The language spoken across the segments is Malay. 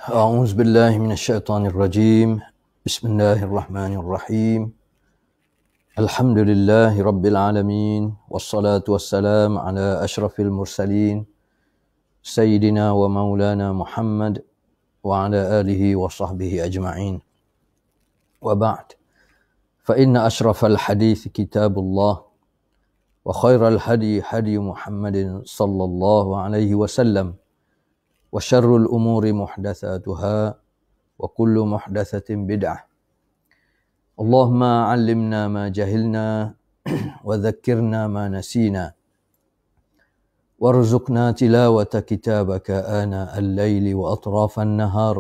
أعوذ بالله من الشيطان الرجيم. بسم الله الرحمن الرحيم. الحمد لله رب العالمين، والصلاة والسلام على أشرف المرسلين سيدنا ومولانا محمد وعلى آله وصحبه أجمعين. وبعد، فإن أشرف الحديث كتاب الله، وخير الهدي هدي محمد صلى الله عليه وسلم، وشر الأمور محدثاتها، وكل محدثة بدعة. اللهم علمنا ما جهلنا وذكرنا ما نسينا، وارزقنا تلاوة كتابك آناء الليل وأطراف النهار،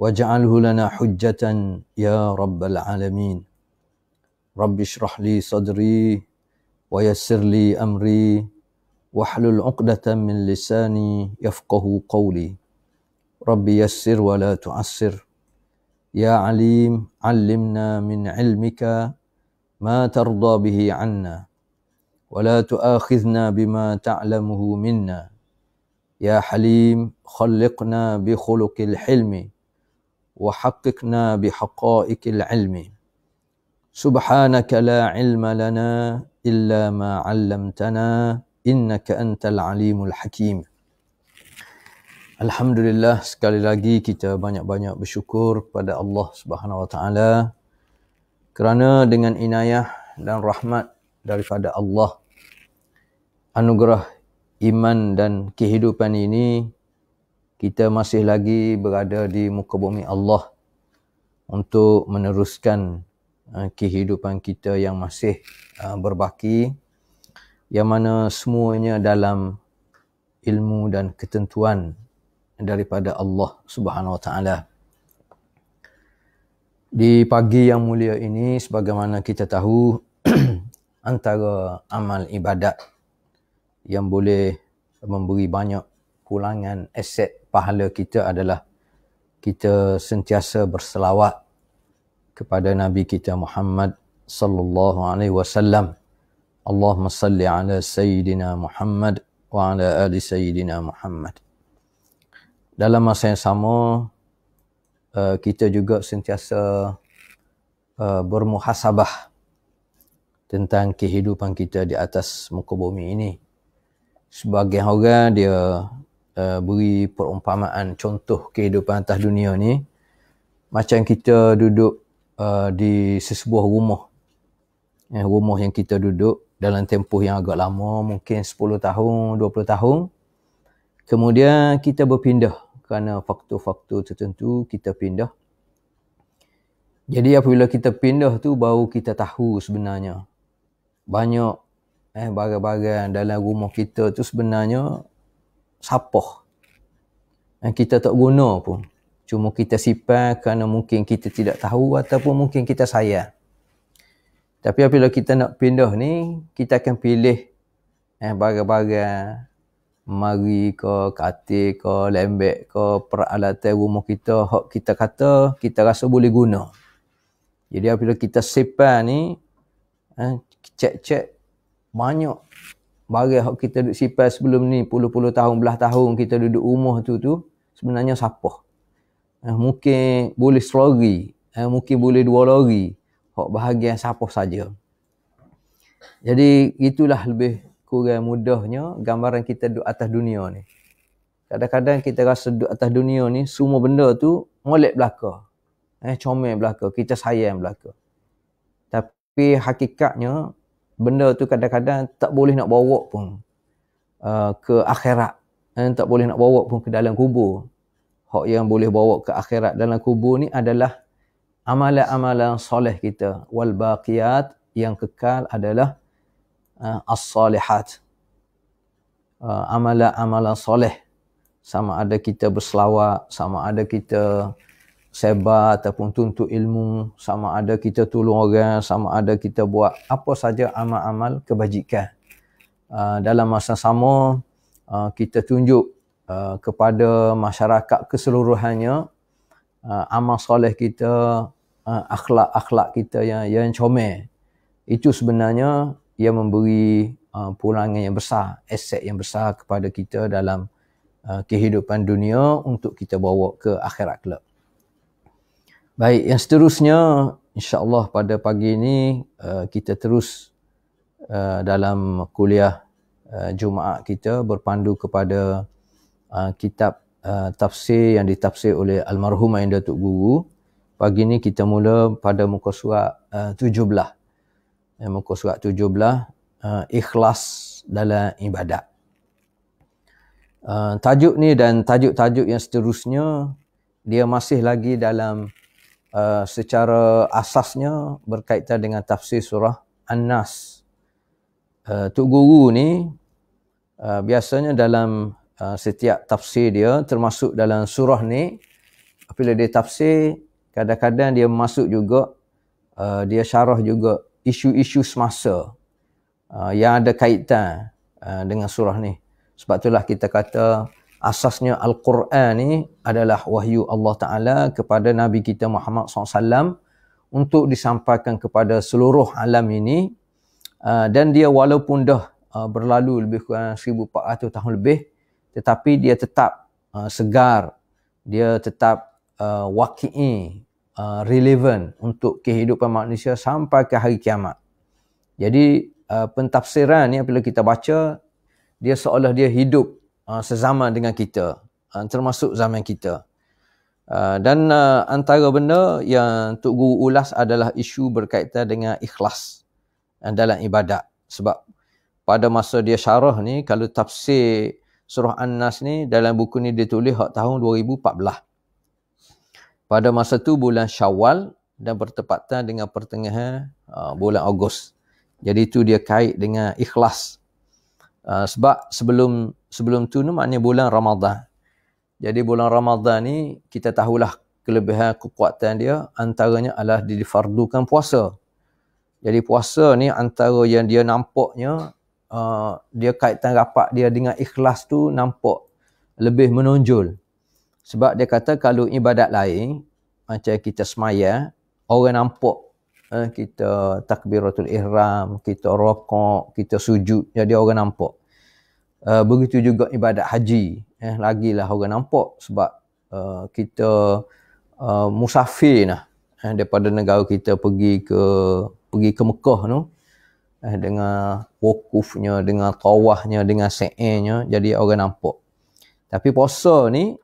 واجعله لنا حجة يا رب العالمين. رب اشرح لي صدري ويسر لي أمري واحلل عقدة من لساني يفقه قولي. رب يسر ولا تعسر، يا عليم علمنا من علمك ما ترضى به عنا، ولا تؤاخذنا بما تعلمه منا. يا حليم خلقنا بخلق الحلم، وحققنا بحقائق العلم. سبحانك لا علم لنا إلا ما علمتنا، إنك أنت العليم الحكيم. Alhamdulillah, sekali lagi kita banyak-banyak bersyukur pada Allah Subhanahu Wa Taala kerana dengan inayah dan rahmat daripada Allah, anugerah iman dan kehidupan ini, kita masih lagi berada di muka bumi Allah untuk meneruskan kehidupan kita yang masih berbaki, yang mana semuanya dalam ilmu dan ketentuan daripada Allah Subhanahu Wa Taala. Di pagi yang mulia ini, sebagaimana kita tahu, antara amal ibadat yang boleh memberi banyak pulangan aset pahala kita adalah kita sentiasa berselawat kepada Nabi kita Muhammad sallallahu alaihi wasallam. Allahumma salli ala sayyidina Muhammad wa ala ali sayyidina Muhammad. Dalam masa yang sama, kita juga sentiasa bermuhasabah tentang kehidupan kita di atas muka bumi ini. Sebagian orang dia beri perumpamaan contoh kehidupan atas dunia ni macam kita duduk di sesebuah rumah. Rumah yang kita duduk dalam tempoh yang agak lama, mungkin 10 tahun, 20 tahun. Kemudian kita berpindah kerana faktor-faktor tertentu, kita pindah. Jadi apabila kita pindah tu, baru kita tahu sebenarnya banyak barang-barang dalam rumah kita tu sebenarnya sapah. Kita tak guna pun. Cuma kita simpan kerana mungkin kita tidak tahu ataupun mungkin kita sayang. Tapi apabila kita nak pindah ni, kita akan pilih barang-barang mari ke, katil ke, lembek ke, peralatan rumah kita, hak kita kata, kita rasa boleh guna. Jadi apabila kita simpan ni, cek-cek banyak barang hak kita duduk simpan sebelum ni, puluh-puluh tahun, belah tahun kita duduk rumah tu sebenarnya sapah. Mungkin boleh selori, mungkin boleh 2 lori, hak bahagian sapah saja. Jadi itulah lebih kurang mudahnya gambaran kita duduk atas dunia ni. Kadang-kadang kita rasa duduk atas dunia ni, semua benda tu molek belaka. Comel belaka, kita sayang belaka. Tapi hakikatnya, benda tu kadang-kadang tak boleh nak bawa pun ke akhirat. Tak boleh nak bawa pun ke dalam kubur. Hak yang boleh bawa ke akhirat dalam kubur ni adalah amalan-amalan soleh kita. Wal baqiyat, yang kekal adalah as-salihat. Amalan-amalan soleh. Sama ada kita berselawat, sama ada kita sebar ataupun tuntut ilmu, sama ada kita tolong orang, sama ada kita buat apa saja amal-amal kebajikan. Dalam masa sama, kita tunjuk kepada masyarakat keseluruhannya amal soleh kita, akhlak-akhlak kita yang comel. Itu sebenarnya yang memberi pulangan yang besar, aset yang besar kepada kita dalam kehidupan dunia untuk kita bawa ke akhirat kelak. Baik, yang seterusnya insya-Allah pada pagi ini kita terus dalam kuliah Jumaat kita berpandu kepada kitab tafsir yang ditafsir oleh almarhum Ayah Datuk Guru. Pagi ni kita mula pada muka surat 17. Muka surat 17, ikhlas dalam ibadat. Tajuk ni dan tajuk-tajuk yang seterusnya dia masih lagi dalam secara asasnya berkaitan dengan tafsir surah An-Nas. Tok Guru ni biasanya dalam setiap tafsir dia, termasuk dalam surah ni, apabila dia tafsir, kadang-kadang dia masuk juga, dia syarah juga isu-isu semasa yang ada kaitan dengan surah ni. Sebab itulah kita kata asasnya Al-Quran ni adalah wahyu Allah Ta'ala kepada Nabi kita Muhammad SAW untuk disampaikan kepada seluruh alam ini, dan dia walaupun dah berlalu lebih kurang 1400 tahun lebih, tetapi dia tetap segar, dia tetap waqi'i, relevan untuk kehidupan manusia sampai ke hari kiamat. Jadi pentafsiran ni apabila kita baca, dia seolah dia hidup sezaman dengan kita, termasuk zaman kita. Dan antara benda yang Tok Guru ulas adalah isu berkaitan dengan ikhlas dalam ibadat. Sebab pada masa dia syarah ni, kalau tafsir surah An-Nas ni, dalam buku ni dia tulis tahun 2014. Pada masa tu bulan Syawal dan bertepatan dengan pertengahan bulan Ogos. Jadi itu dia kait dengan ikhlas. Sebab sebelum tu maknanya bulan Ramadan. Jadi bulan Ramadan ni kita tahulah kelebihan kekuatan dia, antaranya adalah difardukan puasa. Jadi puasa ni antara yang dia nampaknya dia kaitan rapat dia dengan ikhlas tu nampak lebih menonjol. Sebab dia kata kalau ibadat lain macam kita semaya, orang nampak kita takbiratul ihram, kita rokok, kita sujud, jadi orang nampak. Begitu juga ibadat haji, lagilah orang nampak sebab kita musafir lah, daripada negara kita pergi ke Mekah tu, dengan wukufnya, dengan tawahnya, dengan sa'inya, jadi orang nampak. Tapi puasa ni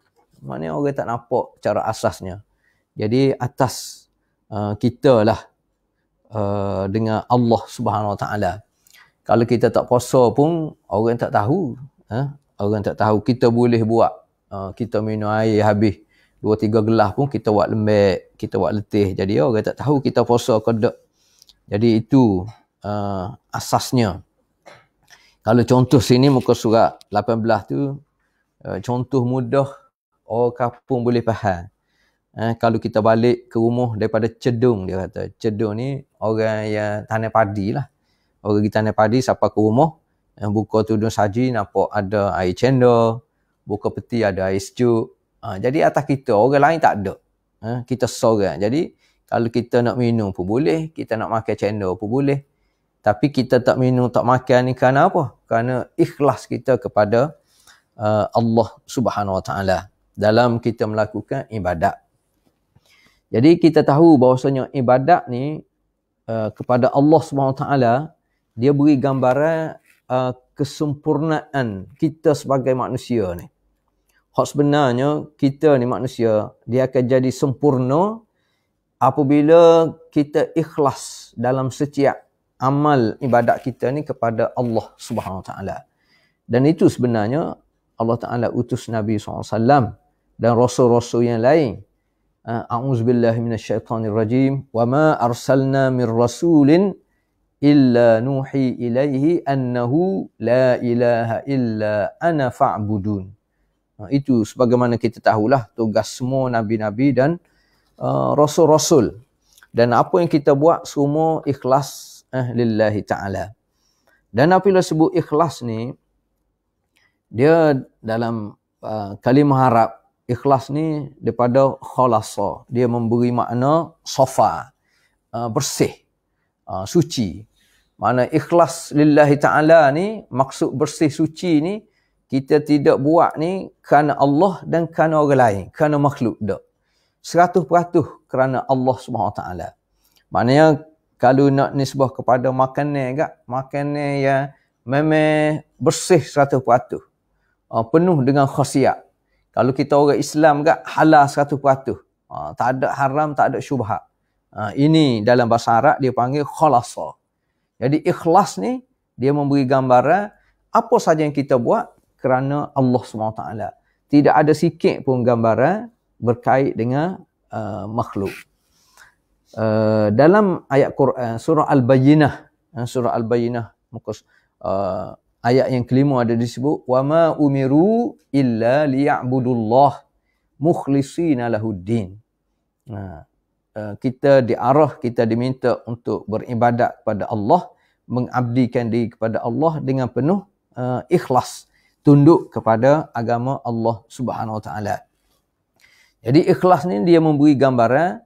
maknanya orang tak nampak cara asasnya. Jadi atas kita lah dengan Allah Subhanahu Wa Taala. Kalau kita tak puasa pun orang tak tahu, orang tak tahu. Kita boleh buat, kita minum air habis 2-3 gelas pun kita buat lembek, kita buat letih. Jadi orang tak tahu kita puasa ke tak. Jadi itu asasnya. Kalau contoh sini muka surat 18 tu, contoh mudah orang kampung boleh faham. Kalau kita balik ke rumah daripada Cedung, dia kata Cedung ni orang yang tanam padi lah. Orang kita tanam padi sampai ke rumah, buka tudung saji nampak ada air cendol, buka peti ada air sejuk. Jadi atas kita, orang lain tak ada. Kita seorang. Jadi kalau kita nak minum pun boleh, kita nak makan cendol pun boleh. Tapi kita tak minum, tak makan ni kerana apa? Kerana ikhlas kita kepada Allah Subhanahu Wa Taala dalam kita melakukan ibadat. Jadi kita tahu bahawasanya ibadat ni kepada Allah Subhanahu Wa Taala, dia beri gambaran kesempurnaan kita sebagai manusia ni. Hak sebenarnya kita ni manusia, dia akan jadi sempurna apabila kita ikhlas dalam setiap amal ibadat kita ni kepada Allah Subhanahu Wa Taala. Dan itu sebenarnya Allah Taala utus Nabi SAW dan rasul-rasul yang lain. A'udzubillahi minasyaitonirrajim. Wa ma arsalna mir rasulin illa nuhi ilaihi annahu la ilaha illa ana fa'budun. Itu sebagaimana kita tahulah tugas semua nabi-nabi dan rasul-rasul. Dan apa yang kita buat semua ikhlas lillahi ta'ala. Dan apabila sebut ikhlas ni, dia dalam kalimah Arab, ikhlas ni daripada khalasa. Dia memberi makna safa, bersih, suci. Makna ikhlas lillahi ta'ala ni, maksud bersih suci ni, Kita tidak buat ni kerana Allah dan kerana orang lain, kerana makhluk tak. 100% kerana Allah SWT. Maknanya kalau nak nisbah kepada makanan agak, makanan yang memang bersih 100%. Penuh dengan khasiat. Kalau kita orang Islam agak, halal 100%. Tak ada haram, tak ada syubhat. Ini dalam bahasa Arab dia panggil khalasa. Jadi ikhlas ni dia memberi gambaran apa saja yang kita buat kerana Allah SWT. Tidak ada sikit pun gambaran berkait dengan makhluk. Dalam ayat Quran surah Al-Bayyinah, ayat yang kelima ada disebut wa ma umiru illa liya'budullah mukhlishina lahuddin. Kita diarah, kita diminta untuk beribadat kepada Allah, mengabdikan diri kepada Allah dengan penuh ikhlas, tunduk kepada agama Allah Subhanahu Wa Taala. Jadi ikhlas ni dia memberi gambaran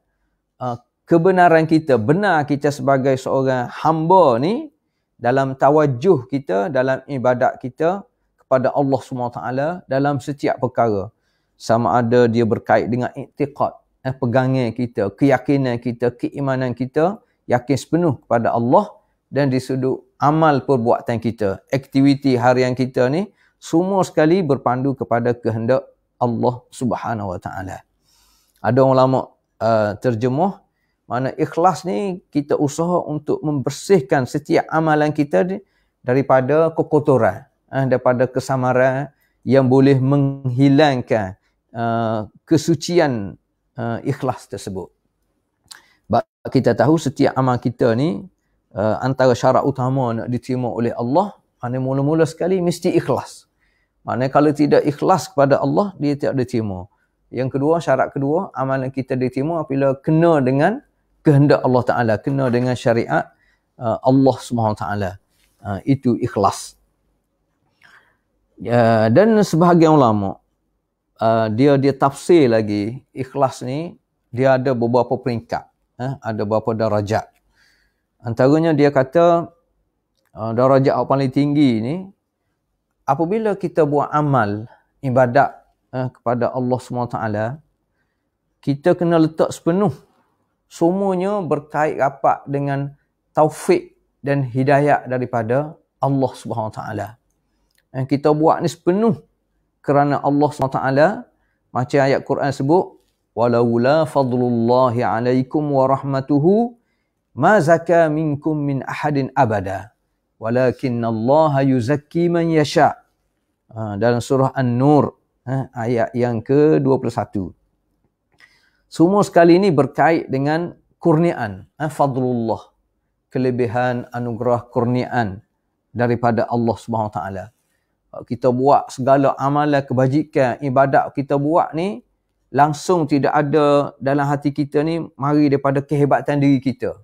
kebenaran kita, benar kita sebagai seorang hamba ni dalam tawajuh kita, dalam ibadat kita kepada Allah SWT dalam setiap perkara. Sama ada dia berkait dengan i'tiqad, pegangan kita, keyakinan kita, keimanan kita, yakin sepenuh kepada Allah, dan di sudut amal perbuatan kita, aktiviti harian kita ni, semua sekali berpandu kepada kehendak Allah Subhanahu Wa Taala. Ada ulama terjemuh, mana ikhlas ni kita usaha untuk membersihkan setiap amalan kita daripada kekotoran, daripada kesamaran yang boleh menghilangkan kesucian ikhlas tersebut. Kita tahu setiap amal kita ni antara syarat utama nak diterima oleh Allah, maknanya mula-mula sekali mesti ikhlas. Maknanya kalau tidak ikhlas kepada Allah, dia tidak diterima. Yang kedua, syarat kedua, amalan kita diterima apabila kena dengan kehendak Allah Ta'ala, kena dengan syariat Allah SWT. Itu ikhlas. Dan sebahagian ulama, dia tafsir lagi, ikhlas ni, dia ada beberapa peringkat. Ada beberapa darajat. Antaranya dia kata, darajat yang paling tinggi ni, apabila kita buat amal, ibadat kepada Allah SWT, kita kena letak sepenuh. Semuanya berkait rapat dengan taufik dan hidayat daripada Allah SWT. Yang kita buat ni sepenuh kerana Allah SWT. Macam ayat Quran sebut, walaula fadlullahi alaikum wa rahmatuhu ma zaka minkum min ahadin abada walakinnallaha yuzakki man yasha. Dalam surah An-Nur, ayat yang ke-21. Semua sekali ini berkait dengan kurniaan, fadlullah, kelebihan, anugerah, kurniaan daripada Allah SWT. Kita buat segala amalan kebajikan, ibadat kita buat ni, langsung tidak ada dalam hati kita ni mari daripada kehebatan diri kita.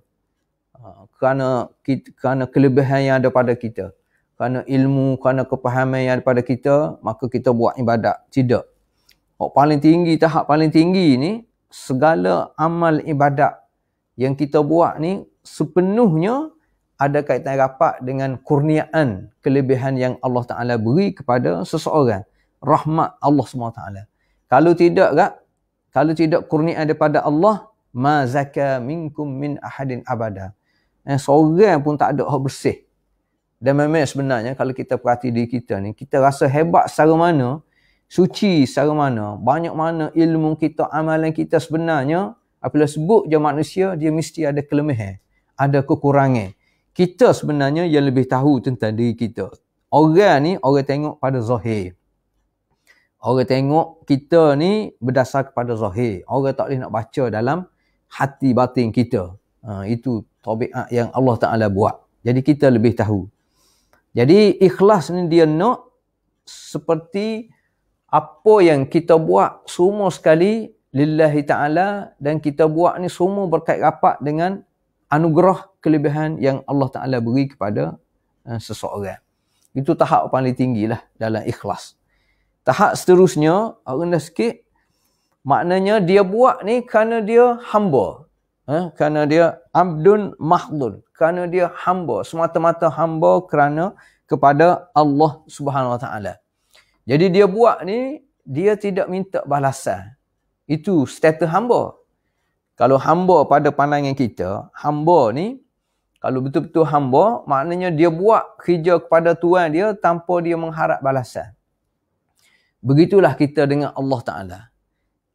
Kerana kelebihan yang ada pada kita. Kerana ilmu, kerana kepahaman yang ada pada kita, maka kita buat ibadat. Tidak. Tahap paling tinggi ni, segala amal ibadat yang kita buat ni sepenuhnya ada kaitan rapat dengan kurniaan, kelebihan yang Allah Ta'ala beri kepada seseorang. Rahmat Allah SWT. Kalau tidak kurniaan daripada Allah, ma zaka minkum min ahadin abada. Seorang pun tak ada hak bersih. Dan memang sebenarnya kalau kita perhati diri kita ni, kita rasa hebat secara mana, suci secara mana, banyak mana ilmu kita, amalan kita sebenarnya, apabila sebut je manusia, dia mesti ada kelemahan, ada kekurangan. Kita sebenarnya yang lebih tahu tentang diri kita. Orang ni, orang tengok pada zahir. Orang tengok kita ni berdasar kepada zahir. Orang tak boleh nak baca dalam hati batin kita. Itu tabiat yang Allah Ta'ala buat. Jadi kita lebih tahu. Jadi ikhlas ni dia nak seperti apa yang kita buat semua sekali lillahi ta'ala, dan kita buat ni semua berkait rapat dengan anugerah kelebihan yang Allah Ta'ala beri kepada seseorang. Itu tahap paling tinggi lah dalam ikhlas. Tahap seterusnya, rendah sikit, maknanya dia buat ni kerana dia hamba. Kerana dia abdun mahdun. Kerana dia hamba. Semata-mata hamba kerana kepada Allah Subhanahu Wa Ta'ala. Jadi dia buat ni, dia tidak minta balasan. Itu status hamba. Kalau hamba pada pandangan kita, hamba ni, kalau betul-betul hamba, maknanya dia buat kerja kepada Tuhan dia tanpa dia mengharap balasan. Begitulah kita dengan Allah Ta'ala.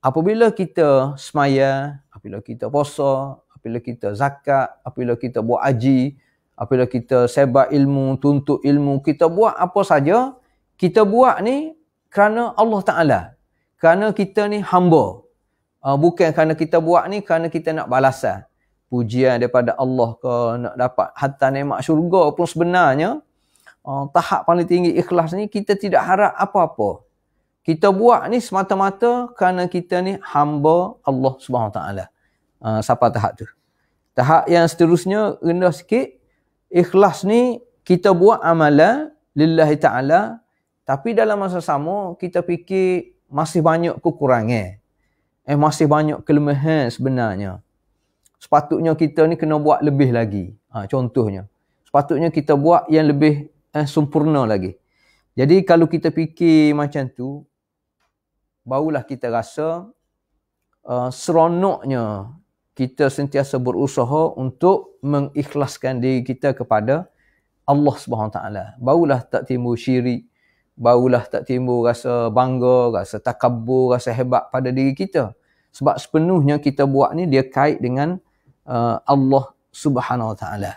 Apabila kita semaya, apabila kita puasa, apabila kita zakat, apabila kita buat haji, apabila kita sebar ilmu, tuntut ilmu, kita buat apa saja, kita buat ni kerana Allah Ta'ala. Kerana kita ni hamba. Bukan kerana kita buat ni kerana kita nak balasan. Pujian daripada Allah ke, nak dapat harta nikmat syurga pun sebenarnya, tahap paling tinggi ikhlas ni kita tidak harap apa-apa. Kita buat ni semata-mata kerana kita ni hamba Allah Subhanahu Wa Taala. Sampai tahap tu. Tahap yang seterusnya rendah sikit. Ikhlas ni kita buat amalan lillahi ta'ala, tapi dalam masa sama kita fikir masih banyak kekurangan. Masih banyak kelemahan sebenarnya. Sepatutnya kita ni kena buat lebih lagi. Contohnya. Sepatutnya kita buat yang lebih sempurna lagi. Jadi kalau kita fikir macam tu, barulah kita rasa seronoknya kita sentiasa berusaha untuk mengikhlaskan diri kita kepada Allah Subhanahu Wa Taala. Barulah tak timbul syirik, barulah tak timbul rasa bangga, rasa takabur, rasa hebat pada diri kita. Sebab sepenuhnya kita buat ni dia kait dengan Allah Subhanahu Wa Taala.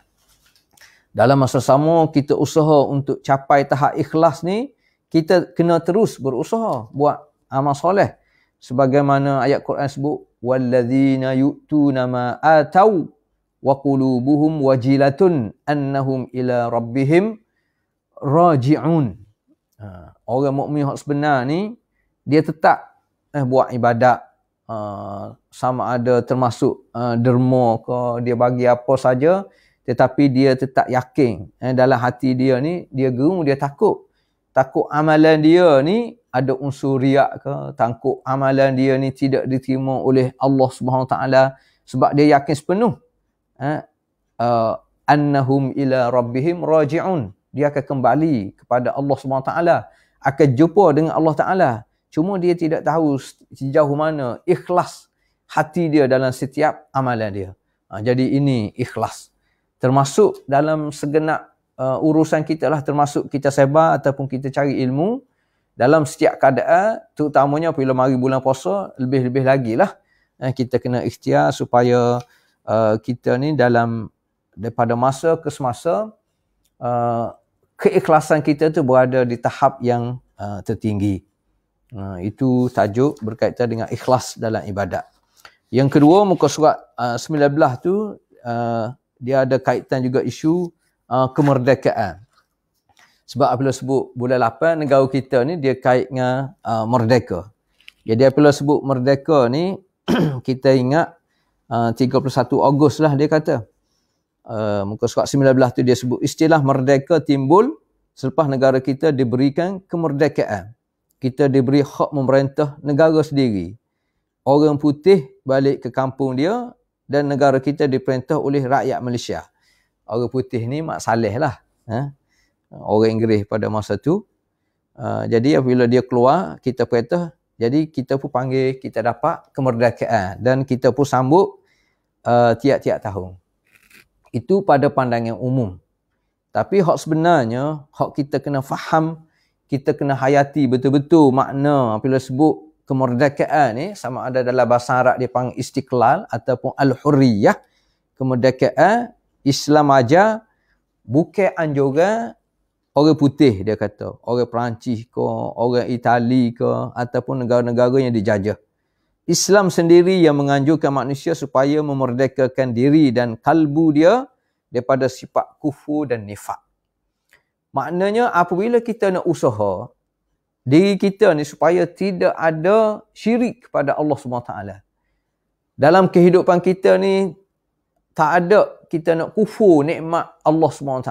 Dalam masa sama kita usaha untuk capai tahap ikhlas ni, kita kena terus berusaha buat amal soleh. Sebagaimana ayat Quran sebut, walladzina yu'tuna ma atau wa qulubuhum wajilatun annahum ila rabbihim raji'un. Orang mukmin hak sebenar ni dia tetap buat ibadat, sama ada termasuk derma ke, dia bagi apa saja, tetapi dia tetap yakin dalam hati dia ni, dia gerung, dia takut amalan dia ni ada unsur riak ke, takut amalan dia ni tidak diterima oleh Allah Subhanahu Taala, sebab dia yakin sepenuh annahum ila rabbihim raji'un, dia akan kembali kepada Allah Subhanahu Taala, akan jumpa dengan Allah Taala. Cuma dia tidak tahu sejauh mana ikhlas hati dia dalam setiap amalan dia. Jadi ini ikhlas. Termasuk dalam segenap urusan kita lah, termasuk kita sebar ataupun kita cari ilmu. Dalam setiap keadaan, terutamanya apabila mari bulan puasa, lebih-lebih lagi lah. Kita kena ikhtiar supaya kita ni daripada masa ke semasa, keikhlasan kita tu berada di tahap yang tertinggi. Itu tajuk berkaitan dengan ikhlas dalam ibadat. Yang kedua, muka surat 19 tu, dia ada kaitan juga isu kemerdekaan. Sebab apabila sebut bulan 8, negara kita ni dia kait dengan merdeka. Jadi apabila sebut merdeka ni, kita ingat 31 Ogos lah dia kata. Muka surat 19 tu dia sebut istilah merdeka timbul selepas negara kita diberikan kemerdekaan. Kita diberi hak memerintah negara sendiri. Orang putih balik ke kampung dia dan negara kita diperintah oleh rakyat Malaysia. Orang putih ni Mak Saleh lah. Orang Inggeris pada masa tu. Jadi apabila dia keluar, kita perintah. Jadi kita pun panggil, kita dapat kemerdekaan. Dan kita pun sambut tiap-tiap tahun. Itu pada pandangan umum. Tapi hak sebenarnya, hak kita kena faham, kita kena hayati betul-betul makna apabila sebut kemerdekaan ni, sama ada dalam bahasa Arab dia panggil istiqlal ataupun al-hurriyah. Kemerdekaan Islam ajar bukan anjuran orang putih, dia kata. Orang Perancis ke, orang Itali ke, ataupun negara-negara yang dijajah. Islam sendiri yang menganjurkan manusia supaya memerdekakan diri dan kalbu dia daripada sifat kufur dan nifak. Maknanya apabila kita nak usaha diri kita ni supaya tidak ada syirik kepada Allah SWT. Dalam kehidupan kita ni tak ada kita nak kufur nikmat Allah SWT.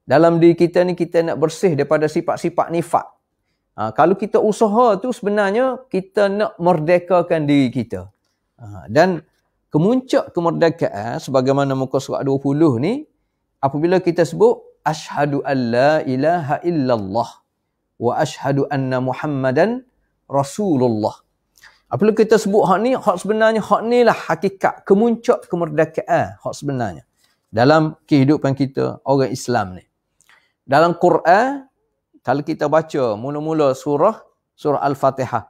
Dalam diri kita ni kita nak bersih daripada sifat-sifat nifak. Kalau kita usaha tu sebenarnya kita nak merdekakan diri kita. Dan kemuncak kemerdekaan sebagaimana muka surat 20 ni, apabila kita sebut asyhadu an la ilaha illallah, wa asyhadu anna Muhammadan Rasulullah. Apabila kita sebut hak ni, hak sebenarnya hak ni lah hakikat kemuncak kemerdekaan hak sebenarnya dalam kehidupan kita orang Islam ni. Dalam Quran, kalau kita baca mula-mula surah Al-Fatihah,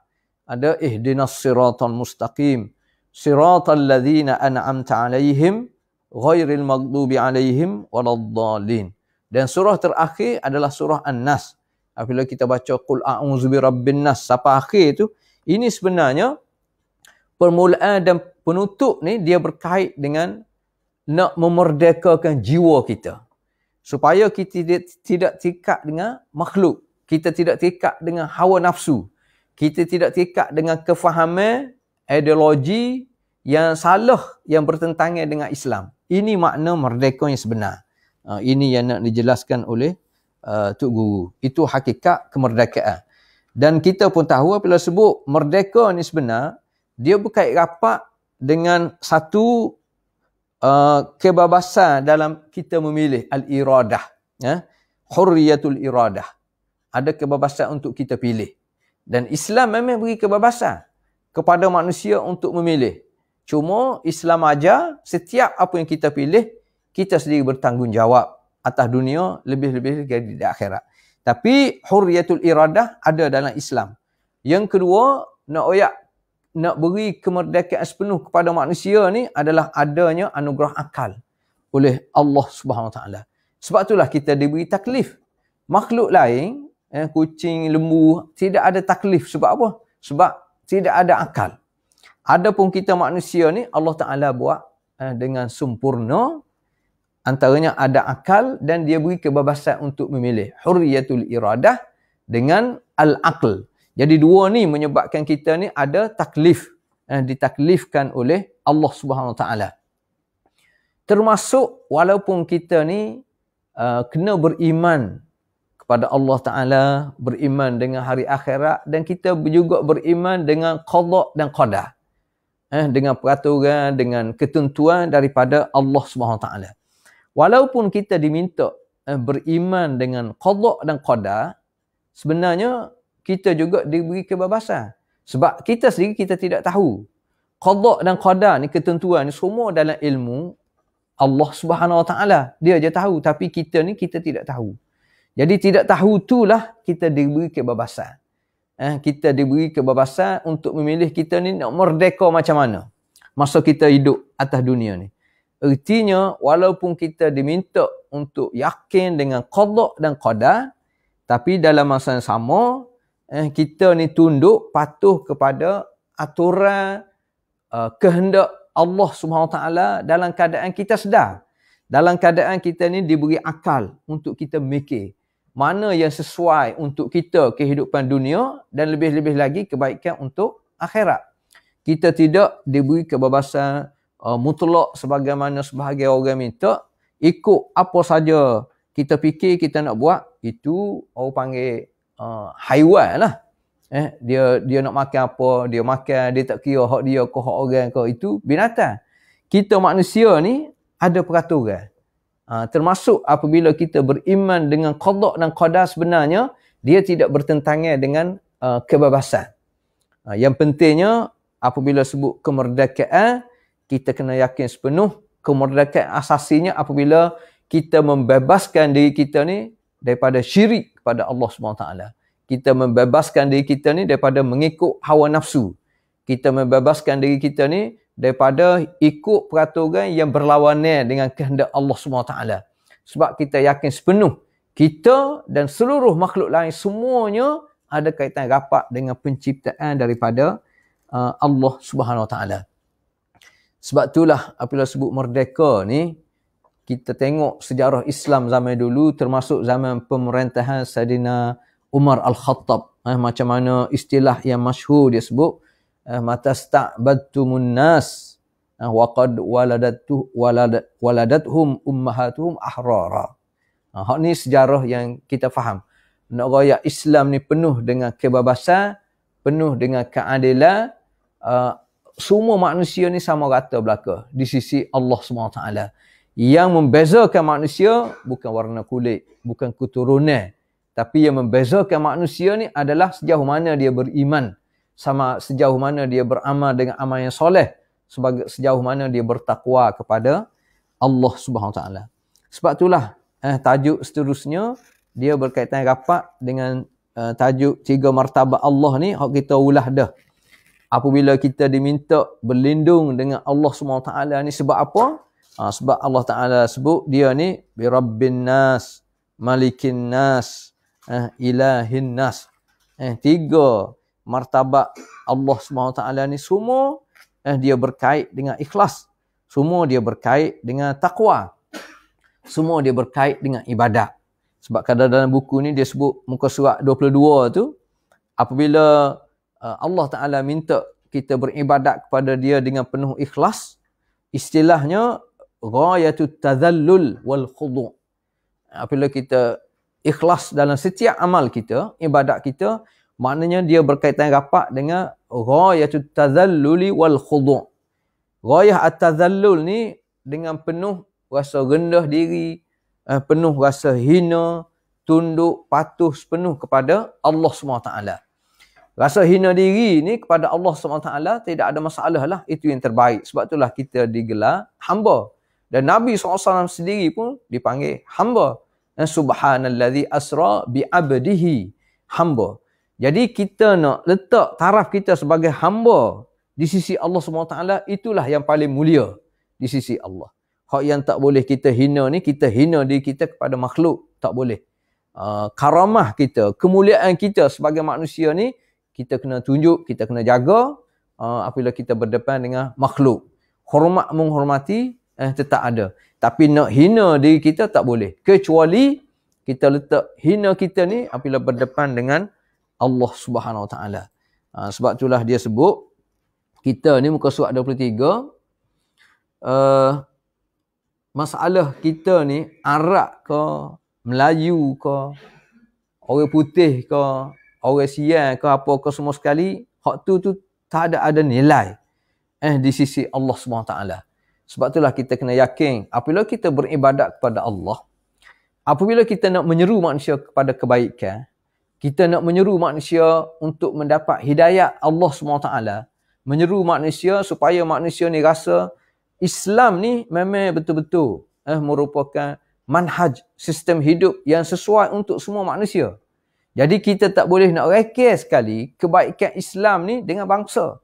ada ihdinas siratal mustaqim siratal ladzina an'amta alaihim ghairil maghdubi alaihim waladdallin. Dan surah terakhir adalah surah An-Nas. Apabila kita baca qul a'udzu birabbin nas sampai akhir tu, ini sebenarnya permulaan dan penutup ni dia berkait dengan nak memerdekakan jiwa kita. Supaya kita tidak terikat dengan makhluk. Kita tidak terikat dengan hawa nafsu. Kita tidak terikat dengan kefahaman, ideologi yang salah yang bertentangan dengan Islam. Ini makna merdeka yang sebenar. Ini yang nak dijelaskan oleh Tok Guru. Itu hakikat kemerdekaan. Dan kita pun tahu apabila sebut merdeka ni sebenar, dia berkait rapat dengan satu kebebasan dalam kita memilih al-iradah. Hurriyatul iradah. Ada kebebasan untuk kita pilih. Dan Islam memang beri kebebasan kepada manusia untuk memilih. Cuma Islam ajar setiap apa yang kita pilih, kita sendiri bertanggungjawab atas dunia, lebih-lebih di akhirat. Tapi hurriyatul iradah ada dalam Islam. Yang kedua, nak beri kemerdekaan sepenuh kepada manusia ni adalah adanya anugerah akal oleh Allah Subhanahu Wa Taala. Sebab itulah kita diberi taklif. Makhluk lain, kucing, lembu, tidak ada taklif. Sebab apa? Sebab tidak ada akal. Adapun kita manusia ni, Allah Ta'ala buat dengan sempurna. Antaranya ada akal dan dia beri kebebasan untuk memilih. Hurriyatul iradah dengan al-aql. Jadi dua ni menyebabkan kita ni ada taklif. Ditaklifkan oleh Allah Subhanahu Wa Taala. Termasuk walaupun kita ni kena beriman kepada Allah Ta'ala, beriman dengan hari akhirat, dan kita juga beriman dengan qada dan qadar. Dengan peraturan, dengan ketentuan daripada Allah Subhanahu Wa Taala. Walaupun kita diminta beriman dengan qada dan qadar, sebenarnya kita juga diberi kebebasan. Sebab kita sendiri kita tidak tahu. Qada dan qadar ni, ketentuan ni semua dalam ilmu Allah Subhanahu Wa Taala. Dia je tahu, tapi kita ni kita tidak tahu. Jadi tidak tahu itulah kita diberi kebebasan. Kita diberi kebebasan untuk memilih kita ni nak merdeka macam mana masa kita hidup atas dunia ni. Artinya, walaupun kita diminta untuk yakin dengan qada dan qadar, tapi dalam masa yang sama, kita ni tunduk, patuh kepada aturan, kehendak Allah SWT dalam keadaan kita sedar. Dalam keadaan kita ni diberi akal untuk kita mikir mana yang sesuai untuk kita kehidupan dunia dan lebih-lebih lagi kebaikan untuk akhirat. Kita tidak diberi kebebasan mutlak sebagaimana sebahagian orang minta, ikut apa saja kita fikir kita nak buat, itu orang panggil haiwan lah. Dia nak makan apa, dia makan, dia tak kira hak dia ke hak orang ke, itu binatang. Kita manusia ni ada peraturan. Termasuk apabila kita beriman dengan qada dan qadar, sebenarnya dia tidak bertentangan dengan kebebasan. Yang pentingnya apabila sebut kemerdekaan, kita kena yakin sepenuh kemerdekaan asasinya apabila kita membebaskan diri kita ni daripada syirik kepada Allah SWT. Kita membebaskan diri kita ni daripada mengikut hawa nafsu. Kita membebaskan diri kita ni daripada ikut peraturan yang berlawanan dengan kehendak Allah SWT. Sebab kita yakin sepenuh kita dan seluruh makhluk lain semuanya ada kaitan rapat dengan penciptaan daripada Allah Subhanahu Wa Taala. Sebab itulah apabila sebut merdeka ni, kita tengok sejarah Islam zaman dulu, termasuk zaman pemerintahan Saidina Umar Al-Khattab. Macam mana istilah yang masyhur dia sebut, matasta'badtumun nas wa qad waladathum ummahatuhum ahrara. Hak ni sejarah yang kita faham. Nak raya Islam ni penuh dengan kebebasan, penuh dengan keadilan. Semua manusia ni sama rata belaka di sisi Allah SWT. Yang membezakan manusia bukan warna kulit, bukan keturunan, Tapi yang membezakan manusia ni adalah sejauh mana dia beriman, sama sejauh mana dia beramal dengan amal yang soleh, sejauh mana dia bertakwa kepada Allah Subhanahu Wa Taala. Sebab itulah tajuk seterusnya dia berkaitan rapat dengan tajuk 3 martabat Allah ni, hak kita ulah dah. Apabila kita diminta berlindung dengan Allah Subhanahu Wa Taala ni sebab apa? Sebab Allah Taala sebut dia ni bi rabbin nas, malikin nas, ilahin nas. 3 martabat Allah SWT ni semua dia berkait dengan ikhlas. Semua dia berkait dengan taqwa. Semua dia berkait dengan ibadat. Sebab kadang dalam buku ni dia sebut muka surat 22 tu, apabila Allah Ta'ala minta kita beribadat kepada dia dengan penuh ikhlas, istilahnya ghayatut tadhallul wal khudu'. Apabila kita ikhlas dalam setiap amal kita, ibadat kita, maknanya dia berkaitan rapat dengan ghayatut tadhalluli wal khudu'. Ghayah at-tadhallul ni dengan penuh rasa rendah diri, penuh rasa hina, tunduk, patuh sepenuh kepada Allah SWT. Rasa hina diri ni kepada Allah SWT tidak ada masalah lah, itu yang terbaik. Sebab itulah kita digelar hamba. Dan Nabi SAW sendiri pun dipanggil hamba. Subhanallazi asra bi'abdihi, hamba. Jadi kita nak letak taraf kita sebagai hamba di sisi Allah SWT, itulah yang paling mulia di sisi Allah. Hak yang tak boleh kita hina ni, kita hina diri kita kepada makhluk, tak boleh. Karamah kita, kemuliaan kita sebagai manusia ni, kita kena tunjuk, kita kena jaga apabila kita berdepan dengan makhluk. Hormat menghormati tetap ada. Tapi nak hina diri kita tak boleh. Kecuali kita letak hina kita ni apabila berdepan dengan Allah Subhanahu Wa Taala. Sebab itulah dia sebut, kita ni muka surat 23, masalah kita ni Arab ke, Melayu ke, orang putih ke, orang Siam ke, apa ke, semua sekali, hak tu tak ada nilai di sisi Allah Subhanahu Wa Taala. Sebab itulah kita kena yakin apabila kita beribadat kepada Allah, apabila kita nak menyeru manusia kepada kebaikan, kita nak menyeru manusia untuk mendapat hidayat Allah SWT, menyeru manusia supaya manusia ni rasa Islam ni memang betul-betul merupakan manhaj, sistem hidup yang sesuai untuk semua manusia. Jadi kita tak boleh nak rekeh sekali kebaikan Islam ni dengan bangsa.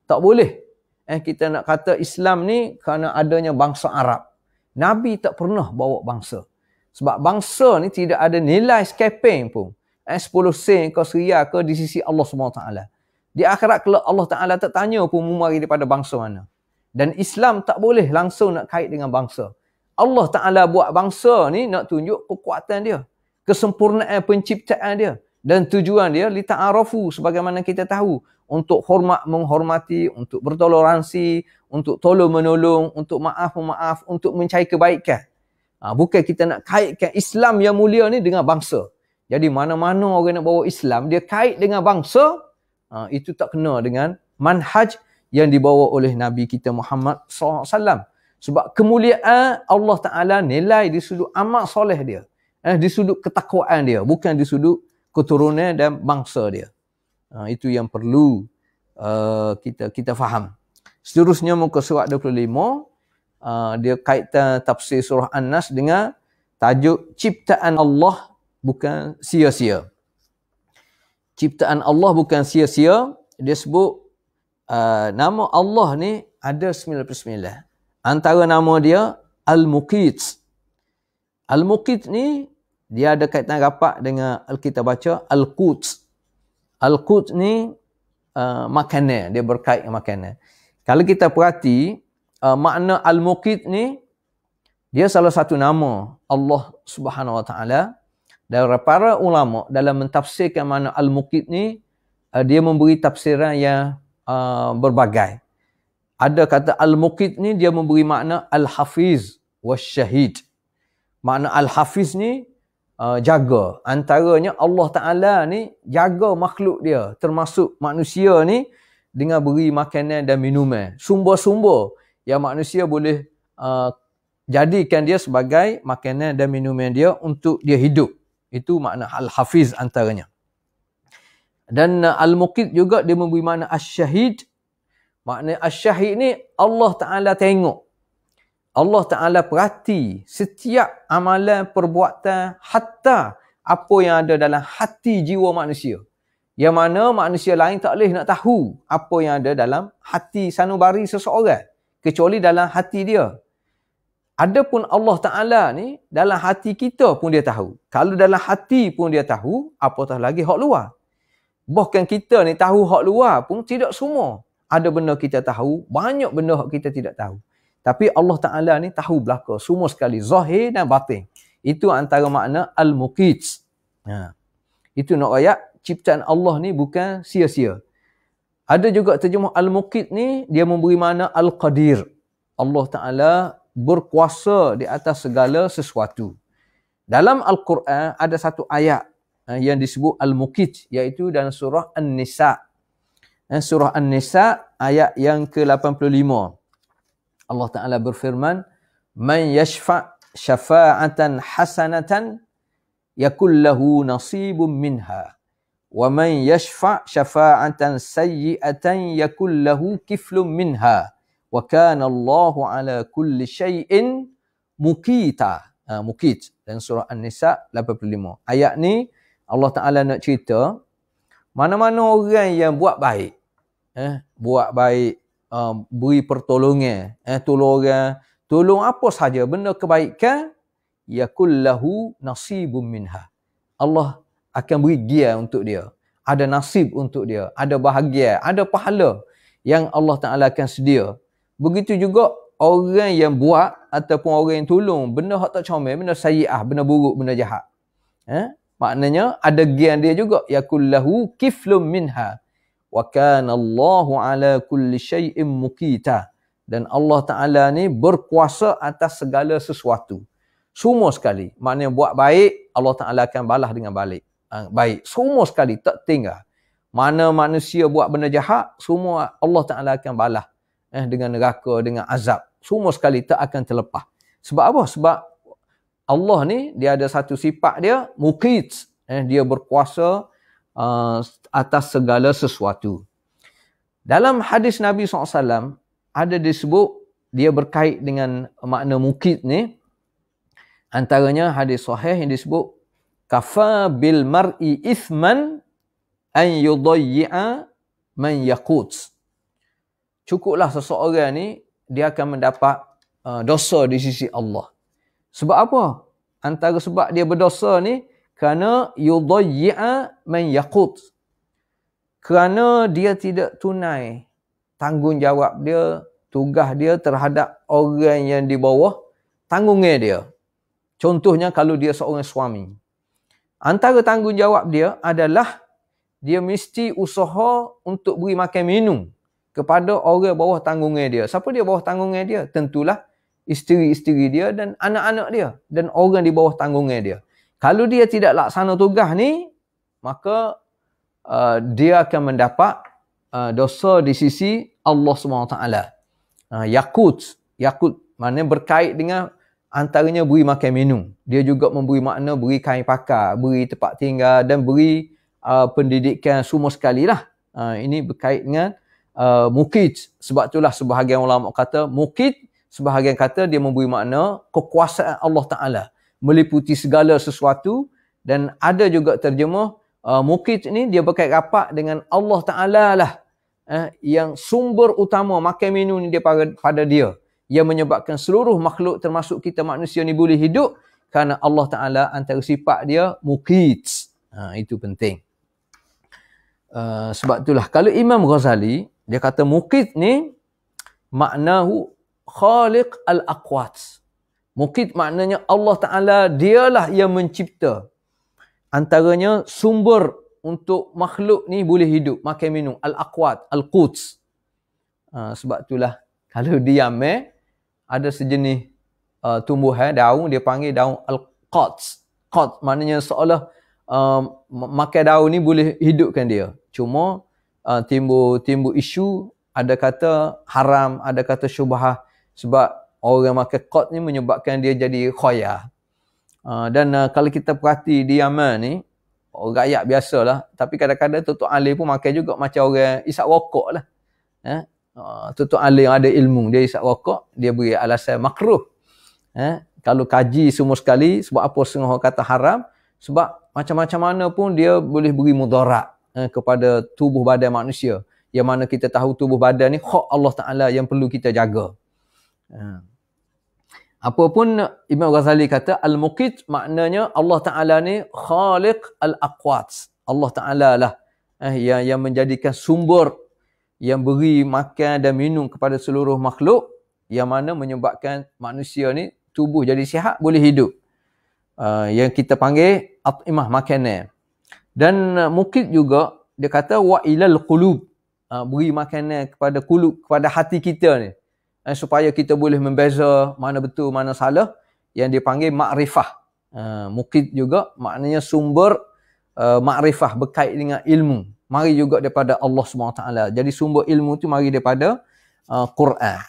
Tak boleh. Kita nak kata Islam ni kerana adanya bangsa Arab. Nabi tak pernah bawa bangsa. Sebab bangsa ni tidak ada nilai sekeping pun. 10 sen ke serial ke di sisi Allah SWT. Di akhirat kalau Allah Ta'ala tak tanya pun mari daripada bangsa mana. Dan Islam tak boleh langsung nak kait dengan bangsa. Allah Ta'ala buat bangsa ni nak tunjuk kekuatan dia, kesempurnaan penciptaan dia. Dan tujuan dia lita'arafu, sebagaimana kita tahu, untuk hormat menghormati, untuk bertoleransi, untuk tolong menolong, untuk maaf memaaf, untuk mencari kebaikan. Bukan kita nak kaitkan Islam yang mulia ni dengan bangsa. Jadi mana-mana orang nak bawa Islam, dia kait dengan bangsa, itu tak kena dengan manhaj yang dibawa oleh Nabi kita Muhammad SAW. Sebab kemuliaan Allah Ta'ala nilai di sudut amal soleh dia, di sudut ketakwaan dia, bukan di sudut keturunan dan bangsa dia. Itu yang perlu kita faham. Seterusnya muka surat 25, dia kaitan tafsir surah An-Nas dengan tajuk ciptaan Allah bukan sia-sia. Ciptaan Allah bukan sia-sia. Dia sebut nama Allah ni ada 99. Antara nama dia Al-Muqit. Al-Muqit ni dia ada kaitan rapat dengan kita baca Al-Quds. Al-Quds ni makanan, dia berkait dengan makanan. Kalau kita perhati makna Al-Muqit ni, dia salah satu nama Allah Subhanahu Wa Taala. Dan para ulama dalam mentafsirkan makna Al-Muqit ni, dia memberi tafsiran yang berbagai. Ada kata Al-Muqit ni dia memberi makna Al-Hafiz wasyahid. Makna Al-Hafiz ni jaga. Antaranya Allah Ta'ala ni jaga makhluk dia, termasuk manusia ni, dengan beri makanan dan minuman. Sumber-sumber yang manusia boleh jadikan dia sebagai makanan dan minuman dia untuk dia hidup. Itu makna al-hafiz antaranya. Dan al-muqit juga dia memberi makna asyahid. Makna asyahid ni Allah Ta'ala tengok. Allah Ta'ala perhati setiap amalan, perbuatan, hatta apa yang ada dalam hati jiwa manusia. Yang mana manusia lain tak boleh nak tahu apa yang ada dalam hati sanubari seseorang. Kecuali dalam hati dia. Adapun Allah Ta'ala ni, dalam hati kita pun dia tahu. Kalau dalam hati pun dia tahu, apatah lagi hak luar. Bahkan kita ni tahu hak luar pun tidak semua. Ada benda kita tahu, banyak benda hak kita tidak tahu. Tapi Allah Ta'ala ni tahu belaka semua sekali, zahir dan batin. Itu antara makna al-muqit. Itu nak ayat, ciptaan Allah ni bukan sia-sia. Ada juga terjemah al-muqit ni, dia memberi makna al-qadir. Allah Ta'ala berkuasa di atas segala sesuatu. Dalam Al-Quran ada satu ayat yang disebut al-muqit, iaitu dalam surah An-Nisa. Surah An-Nisa ayat yang ke-85. Allah Ta'ala berfirman, "Man yashfa' syafa'atan hasanatan yakul lahu nasibun minha wa man yashfa' syafa'atan sayyi'atan yakul lahu kiflun minha wa kana Allahu ala kulli syai'in muqita." Muqit dan surah An-Nisa 85. Ayat ni Allah Ta'ala nak cerita mana-mana orang yang buat baik, beri pertolongan, tolong orang, tolong apa saja benda kebaikan, yakul lahu nasibun minha. Allah akan beri dia untuk dia. Ada nasib untuk dia, ada bahagia, ada pahala yang Allah Ta'ala akan sedia. Begitu juga orang yang buat ataupun orang yang tolong benda hak tak comel, benda sayyi'ah, benda buruk, benda jahat. Maknanya ada gian dia juga, yakul lahu kiflum minha. Wa kana Allahu ala kulli syai'in muqita. Dan Allah Ta'ala ni berkuasa atas segala sesuatu. Semua sekali. Maknanya buat baik, Allah Ta'ala akan balas dengan balik. Baik. Semua sekali, tak tinggal. Mana manusia buat benda jahat, semua Allah Ta'ala akan balas. Dengan neraka, dengan azab. Semua sekali tak akan terlepas. Sebab apa? Sebab Allah ni, dia ada satu sifat dia, muqit. Dia berkuasa atas segala sesuatu. Dalam hadis Nabi SAW, ada disebut, dia berkait dengan makna muqit ni. Antaranya hadis sahih yang disebut, kafa bil mar'i ithman an yudayyi'a man yaqut. Cukuplah seseorang ni, dia akan mendapat dosa di sisi Allah. Sebab apa? Antara sebab dia berdosa ni, kerana yudayyi'a man yaqut. Kerana dia tidak tunai tanggungjawab dia, tugas dia terhadap orang yang di bawah tanggungan dia. Contohnya kalau dia seorang suami. Antara tanggungjawab dia adalah dia mesti usaha untuk beri makan minum kepada orang bawah tanggungan dia. Siapa dia bawah tanggungan dia? Tentulah isteri-isteri dia dan anak-anak dia dan orang di bawah tanggungan dia. Kalau dia tidak laksana tugas ni, maka dia akan mendapat dosa di sisi Allah SWT. Yakut maknanya berkait dengan antaranya beri makan minum. Dia juga memberi makna beri kain pakar, beri tempat tinggal dan beri pendidikan semua sekali lah. Ini berkait dengan muqit. Sebab itulah sebahagian ulama kata muqit, sebahagian kata dia memberi makna kekuasaan Allah Ta'ala meliputi segala sesuatu. Dan ada juga terjemah muqit ni dia berkait rapat dengan Allah Ta'ala lah, yang sumber utama makan minum ni dia pada dia, yang menyebabkan seluruh makhluk termasuk kita manusia ni boleh hidup kerana Allah Ta'ala antara sifat dia muqit. Itu penting. Sebab itulah kalau Imam Ghazali dia kata muqit ni maknahu khaliq al-aqwat. Muqit maknanya Allah Ta'ala dialah yang mencipta. Antaranya sumber untuk makhluk ni boleh hidup, makan minum, al-aqwat, al-quds. Sebab itulah kalau diam ada sejenis tumbuhan, daun, dia panggil daun al-quds. Quds maknanya seolah makan daun ni boleh hidupkan dia. Cuma timbul isu, ada kata haram, ada kata syubhah. Sebab orang makan qat ni menyebabkan dia jadi khoya. Kalau kita perhati di Yaman ni, orang rakyat biasalah, tapi kadang-kadang Tok alim pun makan juga macam orang isap rokok lah. Tok alim yang ada ilmu, dia isap rokok, dia beri alasan makruh. Kalau kaji semua sekali, sebab apa setengah orang kata haram? Sebab macam-macam mana pun dia boleh beri mudarat kepada tubuh badan manusia. Yang mana kita tahu tubuh badan ni hak Allah Ta'ala yang perlu kita jaga. Apapun Imam Ghazali kata, Al-Muqit maknanya Allah Ta'ala ni khaliq al-aqwat. Allah Ta'ala lah yang menjadikan sumber, yang beri makan dan minum kepada seluruh makhluk, yang mana menyebabkan manusia ni tubuh jadi sihat, boleh hidup. Yang kita panggil at'imah, makanan. Dan Muqit juga, dia kata wa ilal qulub, beri makanan kepada qulub, kepada hati kita ni, supaya kita boleh membeza mana betul mana salah, yang dipanggil makrifah. Muqit juga maknanya sumber makrifah, berkait dengan ilmu, mari juga daripada Allah SWT. Jadi sumber ilmu tu mari daripada Quran.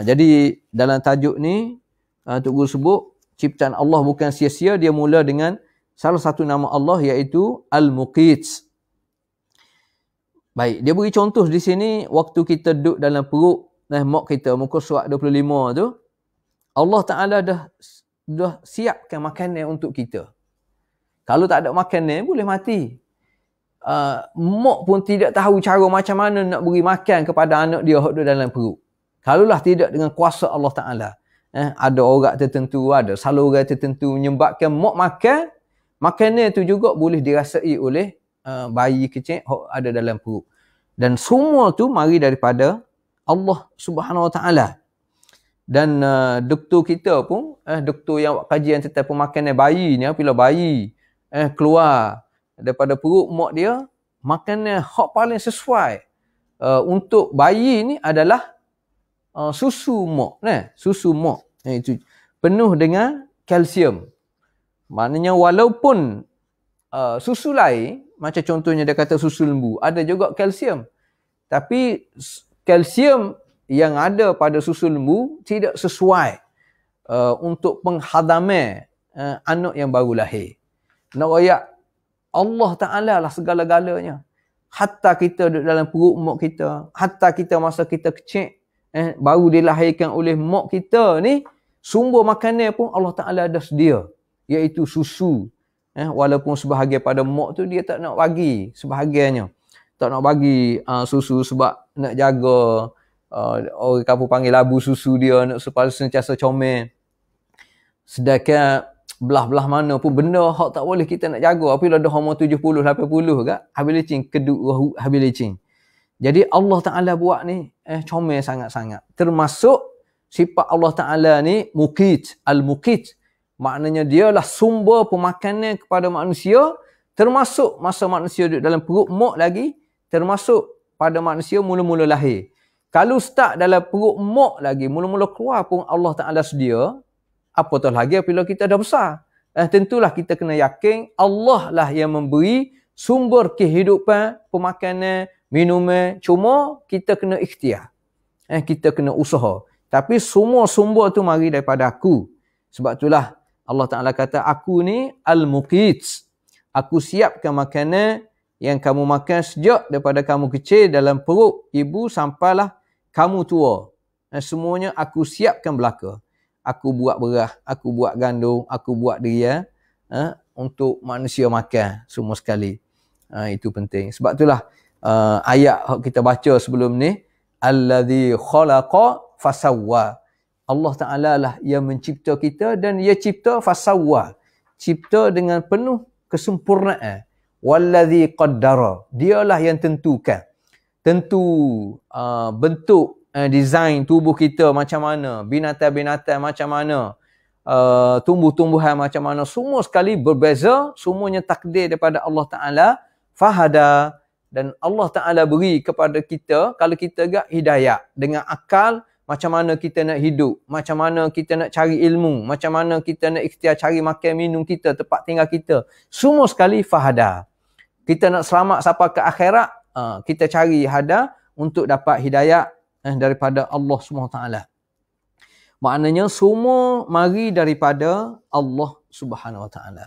Jadi dalam tajuk ni Tok Guru sebut ciptaan Allah bukan sia-sia, dia mula dengan salah satu nama Allah, iaitu Al-Muqit. Baik, dia beri contoh di sini waktu kita duduk dalam perut mak kita, muka surat 25 tu, Allah Ta'ala dah siapkan makanan untuk kita. Kalau tak ada makanan, boleh mati. Mak pun tidak tahu cara macam mana nak beri makan kepada anak dia yang duduk dalam perut. Kalaulah tidak dengan kuasa Allah Ta'ala. Ada orang tertentu, ada saluran tertentu menyebabkan mak makan, makanan tu juga boleh dirasai oleh bayi kecil yang ada dalam perut. Dan semua tu mari daripada Allah Subhanahu Wa Ta'ala. Dan doktor kita pun, doktor yang buat kajian tentang pemakanan bayi ni, bila bayi keluar daripada perut mak dia, makanan hak paling sesuai untuk bayi ni adalah susu mak. Susu mak. Itu penuh dengan kalsium. Maknanya walaupun susu lain, macam contohnya dia kata susu lembu, ada juga kalsium. Tapi kalsium yang ada pada susu lembu tidak sesuai untuk penghadaman anak yang baru lahir. Nak royak, Allah Ta'ala lah segala-galanya. Hatta kita duduk dalam perut mak kita, hatta kita masa kita kecil, baru dilahirkan oleh mak kita ni, sumber makanan pun Allah Ta'ala dah sedia, iaitu susu. Walaupun sebahagian pada mak tu dia tak nak bagi, sebahagiannya tak nak bagi susu sebab nak jaga orang kampung panggil labu susu dia, nak supaya sentiasa comel. Sedangkan belah-belah mana pun benda hak tak boleh kita nak jaga, apabila dah umur 70 80 kat habis licin, keduk habis licin. Jadi Allah Ta'ala buat ni comel sangat-sangat. Termasuk sifat Allah Ta'ala ni Muqit, Al-Muqit, maknanya dialah sumber pemakanan kepada manusia, termasuk masa manusia duduk dalam perut mak lagi, termasuk pada manusia mula-mula lahir. Kalau start dalam perut mak lagi, mula-mula keluar pun Allah Ta'ala sedia, apatah lagi apabila kita dah besar. Tentulah kita kena yakin Allah lah yang memberi sumber kehidupan, pemakanan, minuman. Cuma kita kena ikhtiar. Kita kena usaha. Tapi semua sumber tu mari daripada aku. Sebab itulah Allah Ta'ala kata, aku ni Al-Muqit. Aku siapkan makanan yang kamu makan sejak daripada kamu kecil dalam perut ibu sampailah kamu tua. Semuanya aku siapkan belaka. Aku buat beras, aku buat gandum, aku buat dia untuk manusia makan semua sekali. Itu penting. Sebab itulah ayat yang kita baca sebelum ni, Alladhi khalaqa fasawwa. Allah Ta'ala lah yang mencipta kita dan ia cipta fasawwa. Cipta dengan penuh kesempurnaan. Walladhi qaddara. Dialah yang tentukan. Tentu bentuk design tubuh kita macam mana, binatang-binatang macam mana, tumbuh-tumbuhan macam mana, semua sekali berbeza, semuanya takdir daripada Allah Ta'ala. Fahada, dan Allah Ta'ala beri kepada kita, kalau kita agak hidayah dengan akal, macam mana kita nak hidup, macam mana kita nak cari ilmu, macam mana kita nak ikhtiar cari makan minum kita, tempat tinggal kita, semua sekali fahada. Kita nak selamat sampai ke akhirat, kita cari hada untuk dapat hidayah daripada Allah SWT. Maknanya semua mari daripada Allah Subhanahu Wa Taala.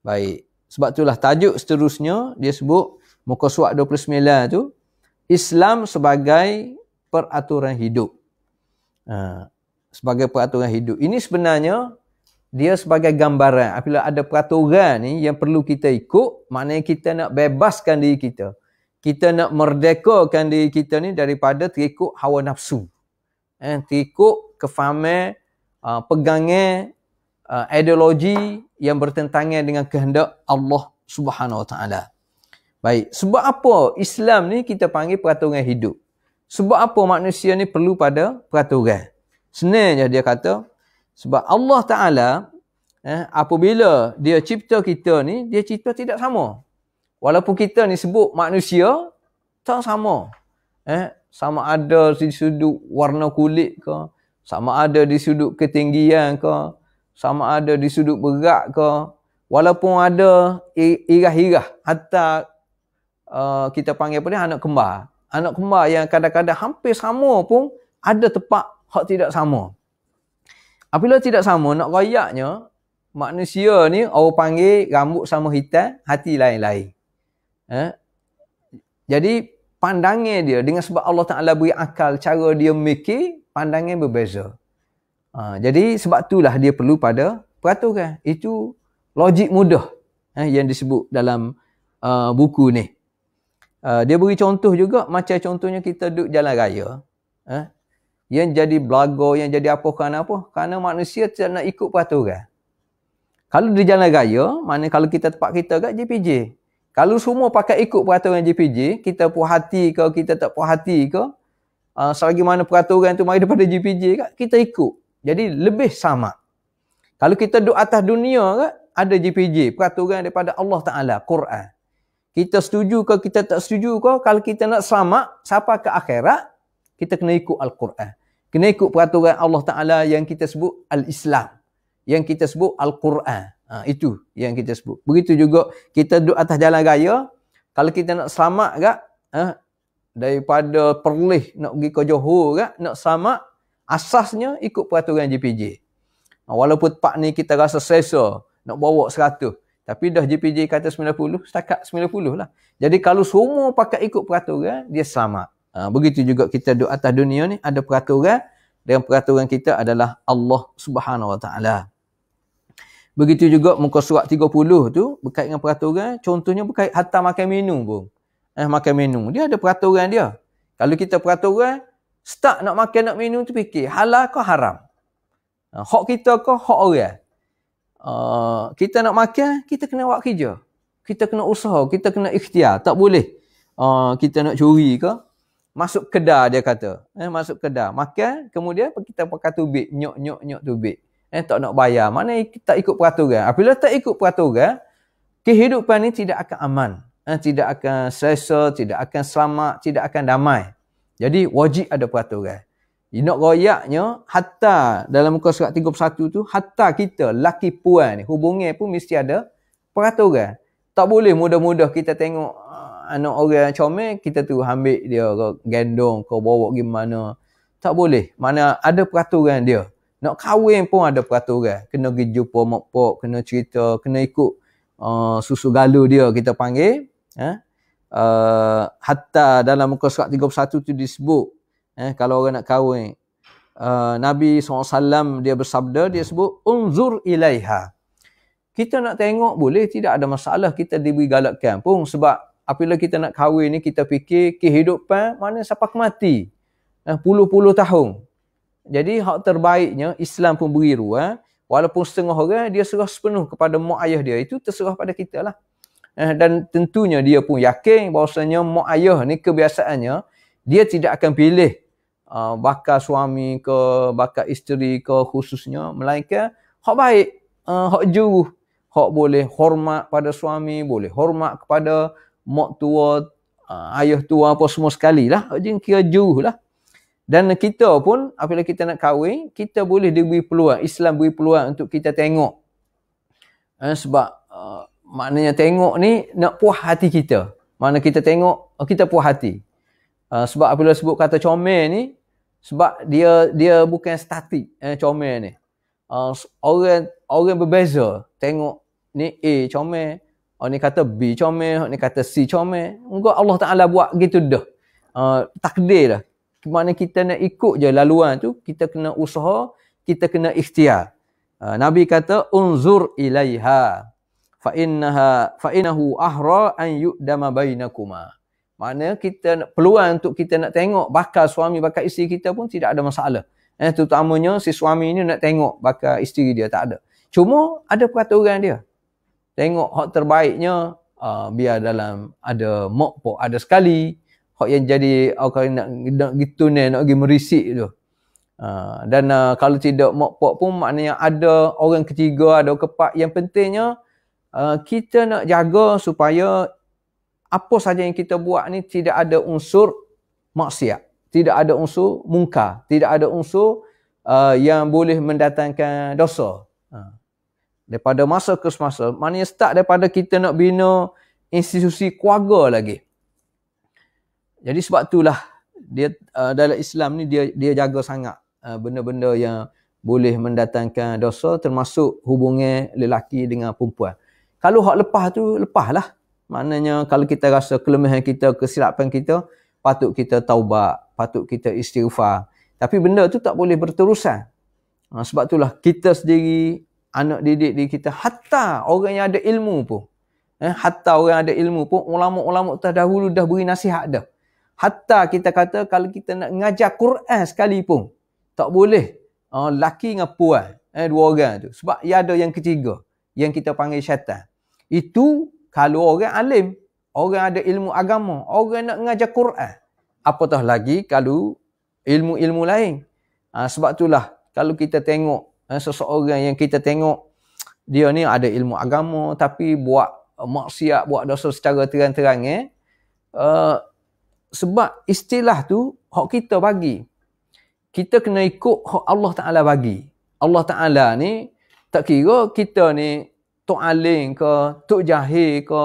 Baik. Sebab itulah tajuk seterusnya dia sebut muka surat 29 tu, Islam sebagai peraturan hidup. Sebagai peraturan hidup. Ini sebenarnya dia sebagai gambaran. Apabila ada peraturan ni yang perlu kita ikut, maknanya kita nak bebaskan diri kita. Kita nak merdekakan diri kita ni daripada terikut hawa nafsu. Terikut kefahaman, pegangan, ideologi yang bertentangan dengan kehendak Allah Subhanahu Wa Taala. Baik, sebab apa Islam ni kita panggil peraturan hidup? Sebab apa manusia ni perlu pada peraturan? Senangnya dia kata, sebab Allah Ta'ala apabila dia cipta kita ni, dia cipta tidak sama. Walaupun kita ni sebut manusia, tak sama. Sama ada di sudut warna kulit ke, sama ada di sudut ketinggian ke, sama ada di sudut berat ke, walaupun ada irah-irah, hatta kita panggil apa ni, anak kembar. Anak kembar yang kadang-kadang hampir sama pun ada tempat hak tidak sama. Apabila tidak sama, nak rayaknya manusia ni orang panggil rambut sama hitam, hati lain-lain. Jadi pandangan dia dengan sebab Allah Ta'ala beri akal, cara dia mikir, pandangan berbeza. Jadi sebab itulah dia perlu pada peraturan. Itu logik mudah yang disebut dalam buku ni. Dia beri contoh juga, macam contohnya kita duduk jalan raya. Yang jadi belaga, yang jadi apa kerana apa? Kerana manusia tidak nak ikut peraturan. Kalau di jalan raya, mana kalau kita tempat kita kat JPJ. Kalau semua pakai ikut peraturan JPJ, kita puas hati ke, kita tak puas hati ke, selagi mana peraturan tu mari daripada JPJ kat, kita ikut. Jadi lebih sama. Kalau kita duduk atas dunia kat, ada JPJ, peraturan daripada Allah Ta'ala, Quran. Kita setuju ke, kita tak setuju ke, kalau kita nak selamat sampai ke akhirat, kita kena ikut Al-Quran. Kena ikut peraturan Allah Ta'ala yang kita sebut Al-Islam. Yang kita sebut Al-Quran. Itu yang kita sebut. Begitu juga kita duduk atas jalan raya, kalau kita nak selamat kat, daripada Perlis nak pergi ke Johor kat, nak selamat, asasnya ikut peraturan JPJ. Walaupun tempat ni kita rasa selesa, nak bawa 100. Tapi dah JPJ kata 90, setakat 90 lah. Jadi kalau semua pakai ikut peraturan, dia selamat. Begitu juga kita duduk atas dunia ni, ada peraturan, dan peraturan kita adalah Allah Subhanahu Wa Taala. Begitu juga muka surat 30 tu, berkait dengan peraturan, contohnya berkait hatta makan minum pun. Makan minum, dia ada peraturan dia. Kalau kita peraturan, start nak makan nak minum tu fikir, halal ke haram? Hak kita ke hak orang? Kita nak makan, kita kena buat kerja. Kita kena usaha, kita kena ikhtiar. Tak boleh kita nak curi ke. Masuk kedai dia kata. Masuk kedai. Makan, kemudian kita pakai tubik. Nyok tubik. Tak nak bayar. Mana kita ikut peraturan. Apabila tak ikut peraturan, kehidupan ni tidak akan aman. Tidak akan selesa, tidak akan selamat, tidak akan damai. Jadi wajib ada peraturan. Nak royaknya, hatta dalam muka surat 31 tu, hatta kita, laki puan ni, hubungan pun mesti ada peraturan. Tak boleh mudah-mudah kita tengok anak orang comel, kita tu ambil dia ke gendong, ke bawa gimana. Tak boleh. Mana ada peraturan dia. Nak kahwin pun ada peraturan. Kena pergi jumpa mak pak, kena cerita, kena ikut susu galu dia kita panggil. Hatta dalam muka surat 31 tu disebut, kalau orang nak kahwin, Nabi SAW dia bersabda, dia sebut unzur ilaiha. Kita nak tengok boleh, tidak ada masalah, kita diberi galakkan pun. Sebab apabila kita nak kahwin ni, kita fikir kehidupan mana sampai mati, puluh-puluh tahun. Jadi hak terbaiknya Islam pun beri ruang, walaupun setengah orang dia serah sepenuh kepada mak ayah dia, itu terserah pada kita lah. Dan tentunya dia pun yakin bahawasanya mak ayah ni kebiasaannya dia tidak akan pilih bakal suami ke, bakal isteri ke khususnya, melainkan hak baik, hak juruh, hak boleh hormat pada suami, boleh hormat kepada mak tua, ayah tua, apa semua sekali lah, hak kira juruh lah. Dan kita pun apabila kita nak kahwin, kita boleh diberi peluang, Islam beri peluang untuk kita tengok. Sebab maknanya tengok ni nak puas hati kita. Mana kita tengok, kita puas hati. Sebab apabila sebut kata comel ni, Sebab dia bukan statik comel ni. Orang berbeza. Tengok ni A comel, ni kata B comel, ni kata C comel. Enggak, Allah Ta'ala buat gitu dah. Takdir dah. Mana kita nak ikut je laluan tu, kita kena usaha, kita kena ikhtiar. Nabi kata unzur ilaiha fa innahu ahra an yu'dama bainakuma. Mana kita peluang untuk kita nak tengok bakal suami bakal isteri kita pun tidak ada masalah. Terutamanya si suami ni nak tengok bakal isteri dia, tak ada. Cuma ada peraturan dia. Tengok hak terbaiknya biar dalam ada mokpok ada sekali. Hak yang jadi kalau nak gitu ni, nak pergi merisik tu. Dan kalau tidak mokpok pun maknanya ada orang ketiga, ada keempat. Yang pentingnya kita nak jaga supaya apa saja yang kita buat ni tidak ada unsur maksiat, tidak ada unsur mungkar, tidak ada unsur yang boleh mendatangkan dosa. Daripada masa ke semasa, maknanya start daripada kita nak bina institusi keluarga lagi. Jadi sebab itulah dia dalam Islam ni dia jaga sangat benda-benda yang boleh mendatangkan dosa, termasuk hubungan lelaki dengan perempuan. Kalau hak lepas tu, lepaslah. Maknanya kalau kita rasa kelemahan kita, kesilapan kita, patut kita taubat, patut kita istighfar. Tapi benda tu tak boleh berterusan. Sebab itulah kita sendiri, anak didik diri kita, hatta orang yang ada ilmu pun. Hatta orang ada ilmu pun, ulama-ulama terdahulu dah beri nasihat dah. Hatta kita kata kalau kita nak ngajar Quran sekalipun, tak boleh laki dengan puan, dua orang tu. Sebab ia ada yang ketiga, yang kita panggil syaitan. Itu kalau orang alim, orang ada ilmu agama, orang nak ngajar Quran. Apatah lagi kalau ilmu-ilmu lain. Sebab itulah kalau kita tengok seseorang yang kita tengok dia ni ada ilmu agama tapi buat maksiat, buat dosa secara terang-terang, sebab istilah tu hak kita bagi. Kita kena ikut hak Allah Ta'ala bagi. Allah Ta'ala ni tak kira kita ni Tok Alim ke, Tok Jahil ke,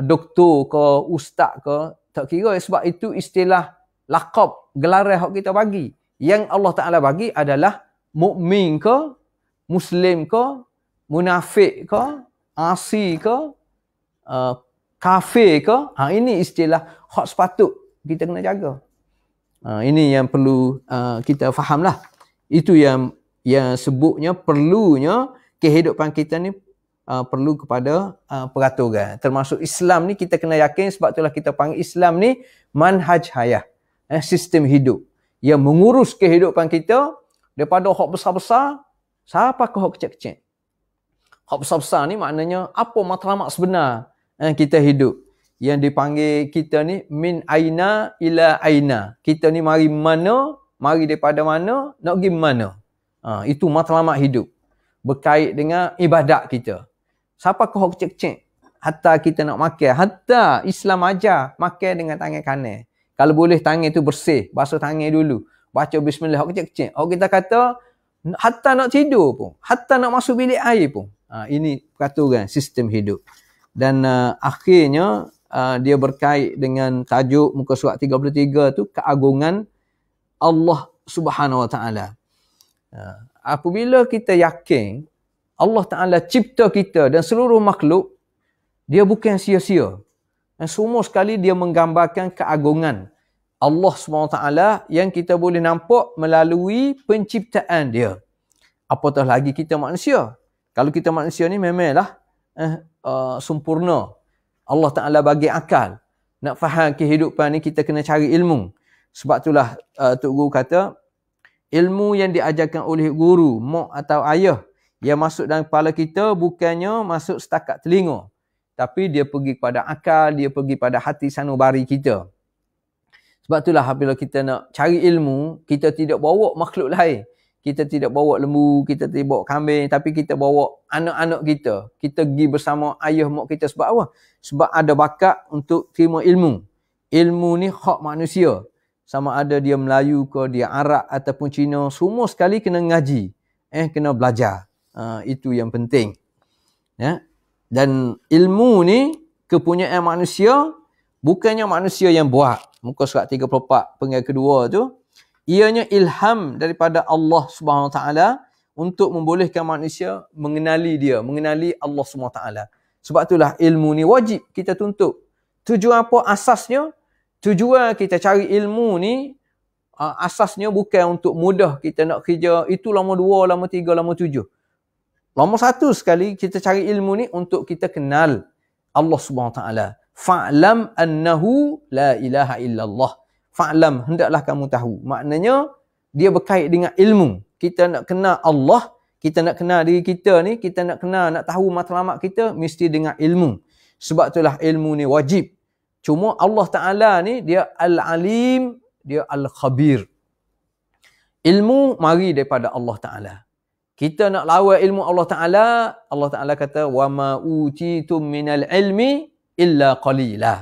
doktor ke, ustaz ke, tak kira, sebab itu istilah laqab, gelaran yang kita bagi. Yang Allah Ta'ala bagi adalah mukmin ke, muslim ke, munafik ke, asi ke, kafir ke. Ini istilah hak sepatut kita kena jaga. Ini yang perlu kita fahamlah. Itu yang sebutnya perlunya kehidupan kita ni perlu kepada peraturan. Termasuk Islam ni kita kena yakin, sebab itulah kita panggil Islam ni manhaj hayah, sistem hidup yang mengurus kehidupan kita daripada hak besar-besar sampai ke hak kecil-kecil. Hak besar-besar ni maknanya apa matlamat sebenar kita hidup, yang dipanggil kita ni min aina ila aina. Kita ni mari mana, mari daripada mana, nak pergi mana. Itu matlamat hidup berkait dengan ibadat kita. Siapa kau kecil-kecil, hatta kita nak makan, hatta Islam ajar makan dengan tangan kanan. Kalau boleh tangan tu bersih, basuh tangan dulu, baca bismillah. Hak kecil-kecil, kita kata hatta nak tidur pun, hatta nak masuk bilik air pun. Ini peraturan sistem hidup. Dan akhirnya dia berkait dengan tajuk muka surat 33 tu, keagungan Allah Subhanahu Wa Taala. Apabila kita yakin Allah Ta'ala cipta kita dan seluruh makhluk, dia bukan sia-sia. Dan semua sekali dia menggambarkan keagungan Allah SWT yang kita boleh nampak melalui penciptaan dia. Apatah lagi kita manusia. Kalau kita manusia ni memanglah sempurna. Allah Ta'ala bagi akal. Nak faham kehidupan ni kita kena cari ilmu. Sebab itulah Tok Guru kata, ilmu yang diajarkan oleh guru, mak atau ayah, yang masuk dalam kepala kita bukannya masuk setakat telinga, tapi dia pergi kepada akal, dia pergi pada hati sanubari kita. Sebab itulah apabila kita nak cari ilmu, kita tidak bawa makhluk lain. Kita tidak bawa lembu, kita tidak bawa kambing, tapi kita bawa anak-anak kita. Kita pergi bersama ayah mak kita. Sebab apa? Sebab ada bakat untuk terima ilmu. Ilmu ni hak manusia. Sama ada dia Melayu ke, dia Arab ataupun Cina, semua sekali kena ngaji. Kena belajar. Itu yang penting. Ya. Dan ilmu ni kepunyaan manusia, bukannya manusia yang buat. Muka surat 34 penggal kedua tu, Ianya ilham daripada Allah Subhanahu Wa Taala untuk membolehkan manusia mengenali dia, mengenali Allah Subhanahu Wa Taala. Sebab itulah ilmu ni wajib kita tuntut. Tujuan apa asasnya? Tujuan kita cari ilmu ni asasnya bukan untuk mudah kita nak kerja itu lama 2, lama 3, lama 7. Lama 1 sekali kita cari ilmu ni untuk kita kenal Allah Subhanahu Wa Taala. Fa'lam annahu la ilaha illallah. Fa'lam, hendaklah kamu tahu. Maknanya dia berkait dengan ilmu. Kita nak kenal Allah, kita nak kenal diri kita ni, kita nak kenal, nak tahu matlamat kita mesti dengan ilmu. Sebab itulah ilmu ni wajib. Cuma Allah Ta'ala ni dia Al-Alim, dia Al-Khabir. Ilmu mari daripada Allah Ta'ala. Kita nak lawan ilmu Allah Ta'ala kata, وَمَا أُوتِيتُم مِّنَ الْعِلْمِ إِلَّا قَلِيلًا.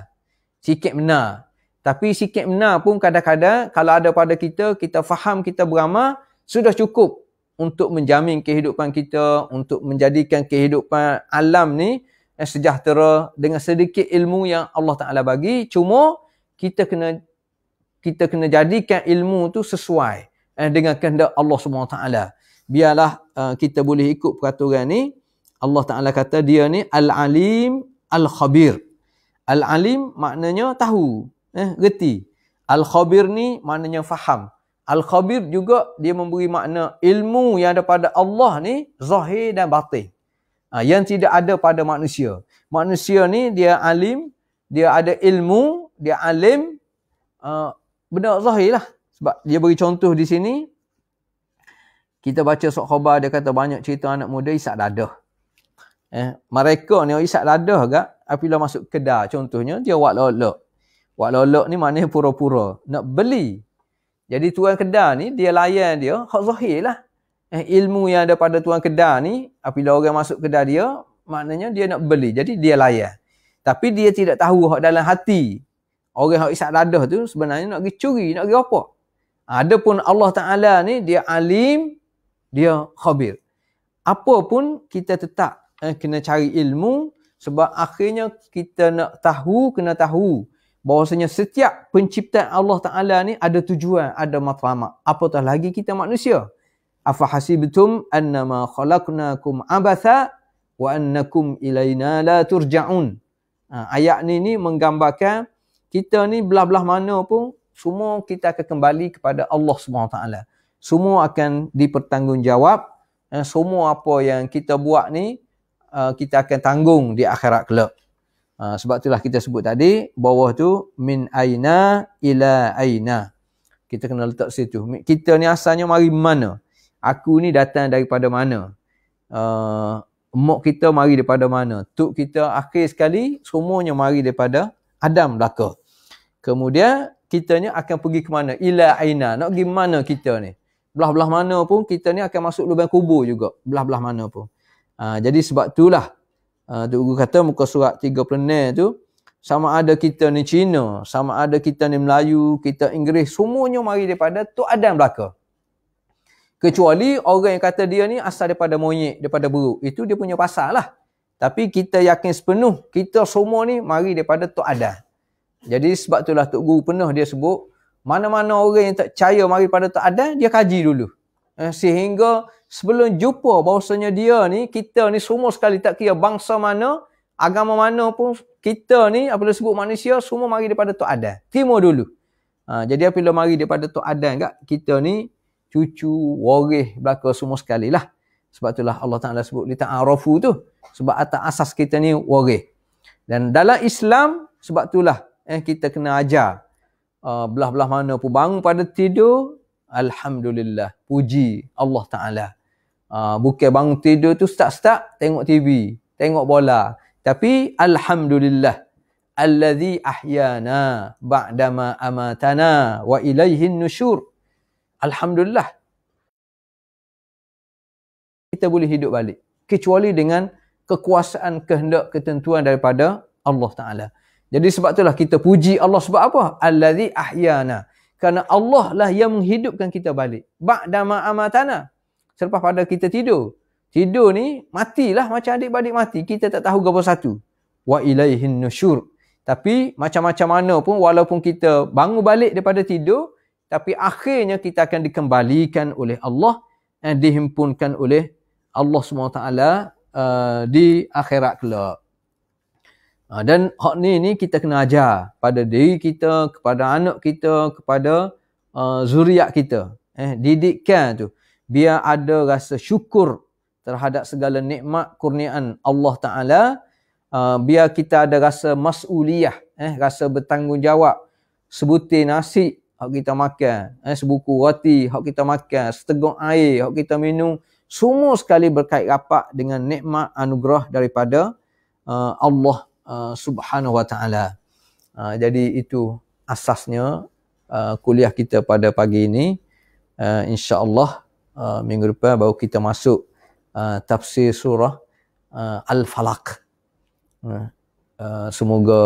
Sikit benar. Tapi sikit benar pun kadang-kadang kalau ada pada kita, kita faham, kita beramal, sudah cukup untuk menjamin kehidupan kita, untuk menjadikan kehidupan alam ni sejahtera dengan sedikit ilmu yang Allah Ta'ala bagi. Cuma kita kena jadikan ilmu tu sesuai dengan kehendak Allah Subhanahu Wa Taala. Biarlah kita boleh ikut peraturan ni. Allah Ta'ala kata dia ni Al-Alim Al-Khabir. Al-Alim maknanya tahu, reti. Al-Khabir ni maknanya faham. Al-Khabir juga dia memberi makna ilmu yang ada pada Allah ni zahir dan batin. Yang tidak ada pada manusia. Manusia ni dia alim, dia ada ilmu, dia alim, benda zahir lah. Sebab dia beri contoh di sini, kita baca surat khabar, dia kata banyak cerita anak muda isap dadah. Mereka ni isap dadah agak, apabila masuk kedai contohnya, dia wak lolok. Wak lolok ni maknanya pura-pura nak beli. Jadi tuan kedai ni, dia layan dia, hak zahir lah. Ilmu yang ada pada tuan kedai ni, apabila orang masuk kedai dia, maknanya dia nak beli. Jadi dia layan. Tapi dia tidak tahu hak dalam hati. Orang hak isap dadah tu sebenarnya nak pergi curi, nak pergi apa. Adapun Allah Ta'ala ni, dia alim, dia khabir. Apa pun kita tetap kena cari ilmu, sebab akhirnya kita nak tahu, kena tahu bahawasanya setiap penciptaan Allah Ta'ala ni ada tujuan, ada matlamat. Apatah lagi kita manusia. Afahasibtum annama khalaqnakum abatha wa annakum ilaina la turja'un. Ayat ni menggambarkan kita ni belah-belah mana pun semua kita akan kembali kepada Allah SWT. Semua akan dipertanggungjawab. Semua apa yang kita buat ni kita akan tanggung di akhirat kelak. Sebab itulah kita sebut tadi bawah tu min aina ila aina. Kita kena letak situ. Kita ni asalnya mari mana? Aku ni datang daripada mana? Mak kita mari daripada mana? Tok kita akhir sekali semuanya mari daripada Adam belaka. Kemudian kitanya akan pergi ke mana? Ila aina. Nak pergi mana kita ni? Belah-belah mana pun kita ni akan masuk lubang kubur juga. Belah-belah mana pun. Jadi sebab itulah Tok Guru kata muka surat 36 tu, sama ada kita ni Cina, sama ada kita ni Melayu, kita Inggeris, semuanya mari daripada Tok Adam belaka. Kecuali orang yang kata dia ni asal daripada monyet, daripada buruk. Itu dia punya pasal lah. Tapi kita yakin sepenuh, kita semua ni mari daripada Tok Adam. Jadi sebab itulah Tok Guru pernah dia sebut, mana-mana orang yang tak percaya mari pada Tok Adam, dia kaji dulu. Sehingga sebelum jumpa bahawasanya dia ni, kita ni semua sekali tak kira bangsa mana, agama mana pun, kita ni apabila sebut manusia, semua mari daripada Tok Adam. Terima dulu. Jadi apabila mari daripada Tok Adam kat, kita ni cucu, waris, belaka semua sekali lah. Sebab itulah Allah Ta'ala sebut li ta'arafu tu. Sebab atas asas kita ni waris. Dan dalam Islam, sebab itulah kita kena ajar. Belah-belah mana pun bangun pada tidur, Alhamdulillah, puji Allah Ta'ala. Bukan bangun tidur tu start-start tengok TV, tengok bola. Tapi Alhamdulillah, alladhi ahyana ba'dama amatana wa ilaihin nusyur. Alhamdulillah, kita boleh hidup balik. Kecuali dengan kekuasaan, kehendak, ketentuan daripada Allah Ta'ala. Jadi sebab itulah kita puji Allah sebab apa? Alladhi ahyana. Kerana Allah lah yang menghidupkan kita balik. Ba'dama amatana. Selepas pada kita tidur. Tidur ni matilah macam adik-beradik mati. Kita tak tahu apa satu. Wa ilaihin nusyur. Tapi macam-macam mana pun walaupun kita bangun balik daripada tidur, tapi akhirnya kita akan dikembalikan oleh Allah dan dihimpunkan oleh Allah SWT di akhirat kelak. Dan hak ni kita kena ajar pada diri kita, kepada anak kita, kepada zuriat kita. Didikkan tu biar ada rasa syukur terhadap segala nikmat kurniaan Allah Ta'ala. Biar kita ada rasa mas'uliyah, rasa bertanggungjawab. Sebutir nasi hak kita makan, sebuku roti hak kita makan, seteguk air hak kita minum, semua sekali berkait rapat dengan nikmat anugerah daripada Allah Subhanahu Wa Ta'ala. Jadi itu asasnya kuliah kita pada pagi ini. InsyaAllah minggu depan baru kita masuk tafsir surah Al-Falaq. Semoga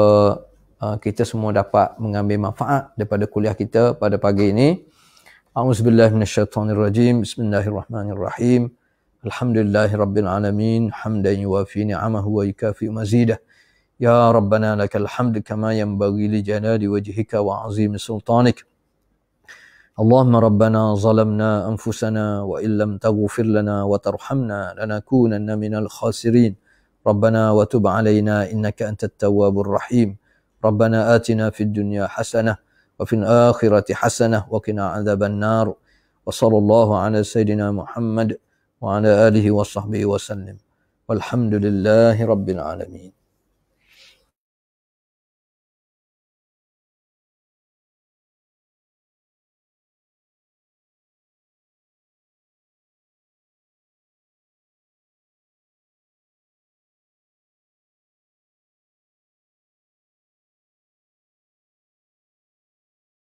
kita semua dapat mengambil manfaat daripada kuliah kita pada pagi ini. A'udzubillahi minasyaitonirrajim. Bismillahirrahmanirrahim. Alhamdulillahirabbil alamin, hamdan yuwafi ni'amahu wa yukafi mazidah. Ya Rabbana lakal hamd kama yanbaghi li jalali wajhika wa 'azimi sultanik. Allahumma rabbana zalamna anfusana wa illam taghfir lana wa tarhamna lanakunanna minal khasirin. ربنا وتب علينا إنك أنت التواب الرحيم. ربنا آتنا في الدنيا حسنة وفي الآخرة حسنة وقنا عذاب النار. وصلى الله على سيدنا محمد وعلى آله وصحبه وسلم والحمد لله رب العالمين.